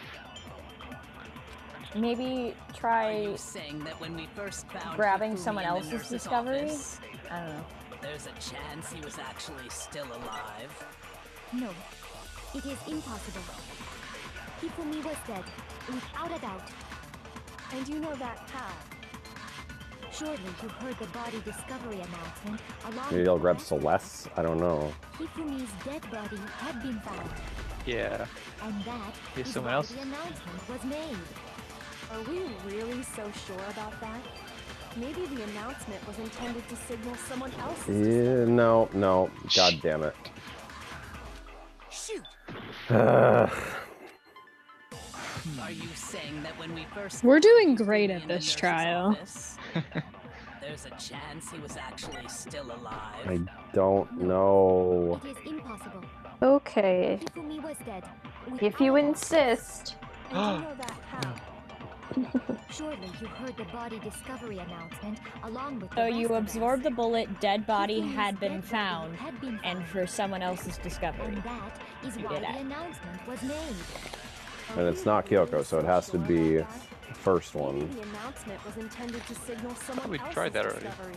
[SPEAKER 1] maybe
[SPEAKER 11] Are
[SPEAKER 1] try
[SPEAKER 11] you saying that when we first found
[SPEAKER 1] grabbing
[SPEAKER 11] Hifumi
[SPEAKER 1] someone
[SPEAKER 11] in the
[SPEAKER 1] else's
[SPEAKER 11] nurse's
[SPEAKER 1] discovery.
[SPEAKER 11] office,
[SPEAKER 1] I don't know.
[SPEAKER 11] there's a chance he was actually still alive?
[SPEAKER 7] No, it is impossible. Hifumi was dead, without a doubt.
[SPEAKER 10] And you know that how?
[SPEAKER 7] Surely you heard the body discovery announcement along
[SPEAKER 4] Maybe
[SPEAKER 7] with
[SPEAKER 4] I'll
[SPEAKER 7] the
[SPEAKER 4] grab
[SPEAKER 7] rest of us.
[SPEAKER 4] Celeste? I don't know.
[SPEAKER 7] Hifumi's dead body had been found,
[SPEAKER 2] Yeah.
[SPEAKER 7] and that
[SPEAKER 2] Here's
[SPEAKER 7] is
[SPEAKER 2] someone
[SPEAKER 7] why
[SPEAKER 2] else.
[SPEAKER 7] the announcement was made.
[SPEAKER 10] Are we really so sure about that? Maybe the announcement was intended to signal someone else's
[SPEAKER 4] Yeah, no, no. God damn it.
[SPEAKER 6] Shoot!
[SPEAKER 4] Ugh.
[SPEAKER 11] Are you saying that when we first
[SPEAKER 3] We're doing
[SPEAKER 11] found
[SPEAKER 3] great
[SPEAKER 11] Hifumi
[SPEAKER 3] at
[SPEAKER 11] in the
[SPEAKER 3] this
[SPEAKER 11] nurse's
[SPEAKER 3] trial.
[SPEAKER 11] office, there's a chance he was actually still alive?
[SPEAKER 4] I don't know.
[SPEAKER 7] It is impossible.
[SPEAKER 5] Okay,
[SPEAKER 7] Hifumi was dead,
[SPEAKER 5] if you
[SPEAKER 7] without a doubt.
[SPEAKER 5] insist.
[SPEAKER 10] And you know that how?
[SPEAKER 7] Surely you heard the body discovery announcement along with the
[SPEAKER 1] So
[SPEAKER 7] rest
[SPEAKER 1] you
[SPEAKER 7] of us.
[SPEAKER 1] absorbed the bullet, dead body
[SPEAKER 7] Hifumi's
[SPEAKER 1] had been
[SPEAKER 7] dead body
[SPEAKER 1] found,
[SPEAKER 7] had been
[SPEAKER 1] and
[SPEAKER 7] found,
[SPEAKER 1] for someone else's discovery.
[SPEAKER 7] and that is
[SPEAKER 1] You
[SPEAKER 7] why
[SPEAKER 1] did
[SPEAKER 7] the
[SPEAKER 1] it.
[SPEAKER 7] announcement was made.
[SPEAKER 10] Are
[SPEAKER 4] And it's
[SPEAKER 10] we
[SPEAKER 4] not
[SPEAKER 10] really
[SPEAKER 4] Kyoko, so it has to
[SPEAKER 10] sure
[SPEAKER 4] be
[SPEAKER 10] about that?
[SPEAKER 4] the first
[SPEAKER 10] Maybe
[SPEAKER 4] one.
[SPEAKER 10] the announcement was intended to signal someone
[SPEAKER 2] we
[SPEAKER 10] else's
[SPEAKER 2] tried that already.
[SPEAKER 10] discovery.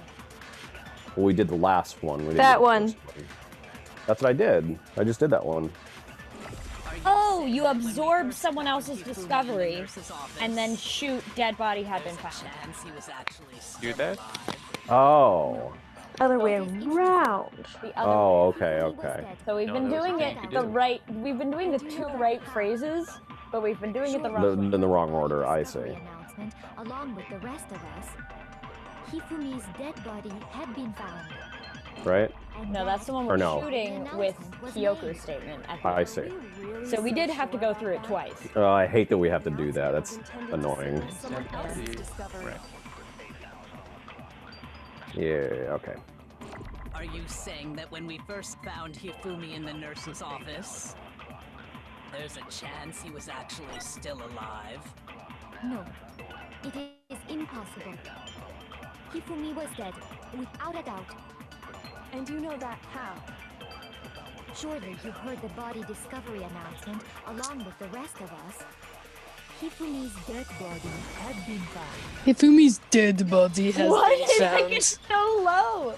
[SPEAKER 4] Well, we did the last one. We didn't
[SPEAKER 5] That
[SPEAKER 4] do the
[SPEAKER 5] one.
[SPEAKER 4] first That's what I did. I just did that one.
[SPEAKER 11] Are you
[SPEAKER 1] Oh,
[SPEAKER 11] saying
[SPEAKER 1] you
[SPEAKER 11] that when we
[SPEAKER 1] absorb
[SPEAKER 11] first
[SPEAKER 1] someone
[SPEAKER 11] found
[SPEAKER 1] else's
[SPEAKER 11] Hifumi in the
[SPEAKER 1] discovery,
[SPEAKER 11] nurse's office,
[SPEAKER 1] and then shoot dead body had been
[SPEAKER 11] there's a
[SPEAKER 1] found.
[SPEAKER 11] chance he was actually still
[SPEAKER 2] Do that?
[SPEAKER 11] alive?
[SPEAKER 4] Oh.
[SPEAKER 5] Other way around.
[SPEAKER 1] The other
[SPEAKER 4] Oh, okay,
[SPEAKER 7] Hifumi was
[SPEAKER 4] okay.
[SPEAKER 7] dead.
[SPEAKER 1] So we've
[SPEAKER 2] No,
[SPEAKER 1] been
[SPEAKER 2] that was
[SPEAKER 1] doing
[SPEAKER 2] the
[SPEAKER 1] it
[SPEAKER 2] thing you
[SPEAKER 1] the
[SPEAKER 2] did.
[SPEAKER 1] right. We've been doing the two right phrases, but we've been doing it the wrong way.
[SPEAKER 4] In the wrong order, I see.
[SPEAKER 7] Discovery announcement along with the rest of us. Hifumi's dead body had been found.
[SPEAKER 4] Right?
[SPEAKER 7] And
[SPEAKER 1] No, that's the one
[SPEAKER 4] Or
[SPEAKER 1] we're
[SPEAKER 4] no.
[SPEAKER 1] shooting with Kyoko's statement at the
[SPEAKER 4] I
[SPEAKER 1] end.
[SPEAKER 4] see.
[SPEAKER 10] Are we really
[SPEAKER 1] So we did have to
[SPEAKER 10] sure
[SPEAKER 1] go
[SPEAKER 10] about
[SPEAKER 1] through it
[SPEAKER 10] that?
[SPEAKER 1] twice.
[SPEAKER 4] Oh, I hate that we have to do that.
[SPEAKER 10] The
[SPEAKER 4] That's
[SPEAKER 10] announcement was intended to
[SPEAKER 4] annoying.
[SPEAKER 10] signal someone else's
[SPEAKER 2] Exactly.
[SPEAKER 10] discovery.
[SPEAKER 2] Right.
[SPEAKER 4] Yeah, okay.
[SPEAKER 11] Are you saying that when we first found Hifumi in the nurse's office, there's a chance he was actually still alive?
[SPEAKER 7] No, it is impossible. Hifumi was dead, without a doubt.
[SPEAKER 10] And you know that how?
[SPEAKER 7] Surely you heard the body discovery announcement along with the rest of us. Hifumi's dead body had been found.
[SPEAKER 3] Hifumi's dead body has
[SPEAKER 1] What
[SPEAKER 3] been
[SPEAKER 1] is
[SPEAKER 3] found.
[SPEAKER 1] it so low?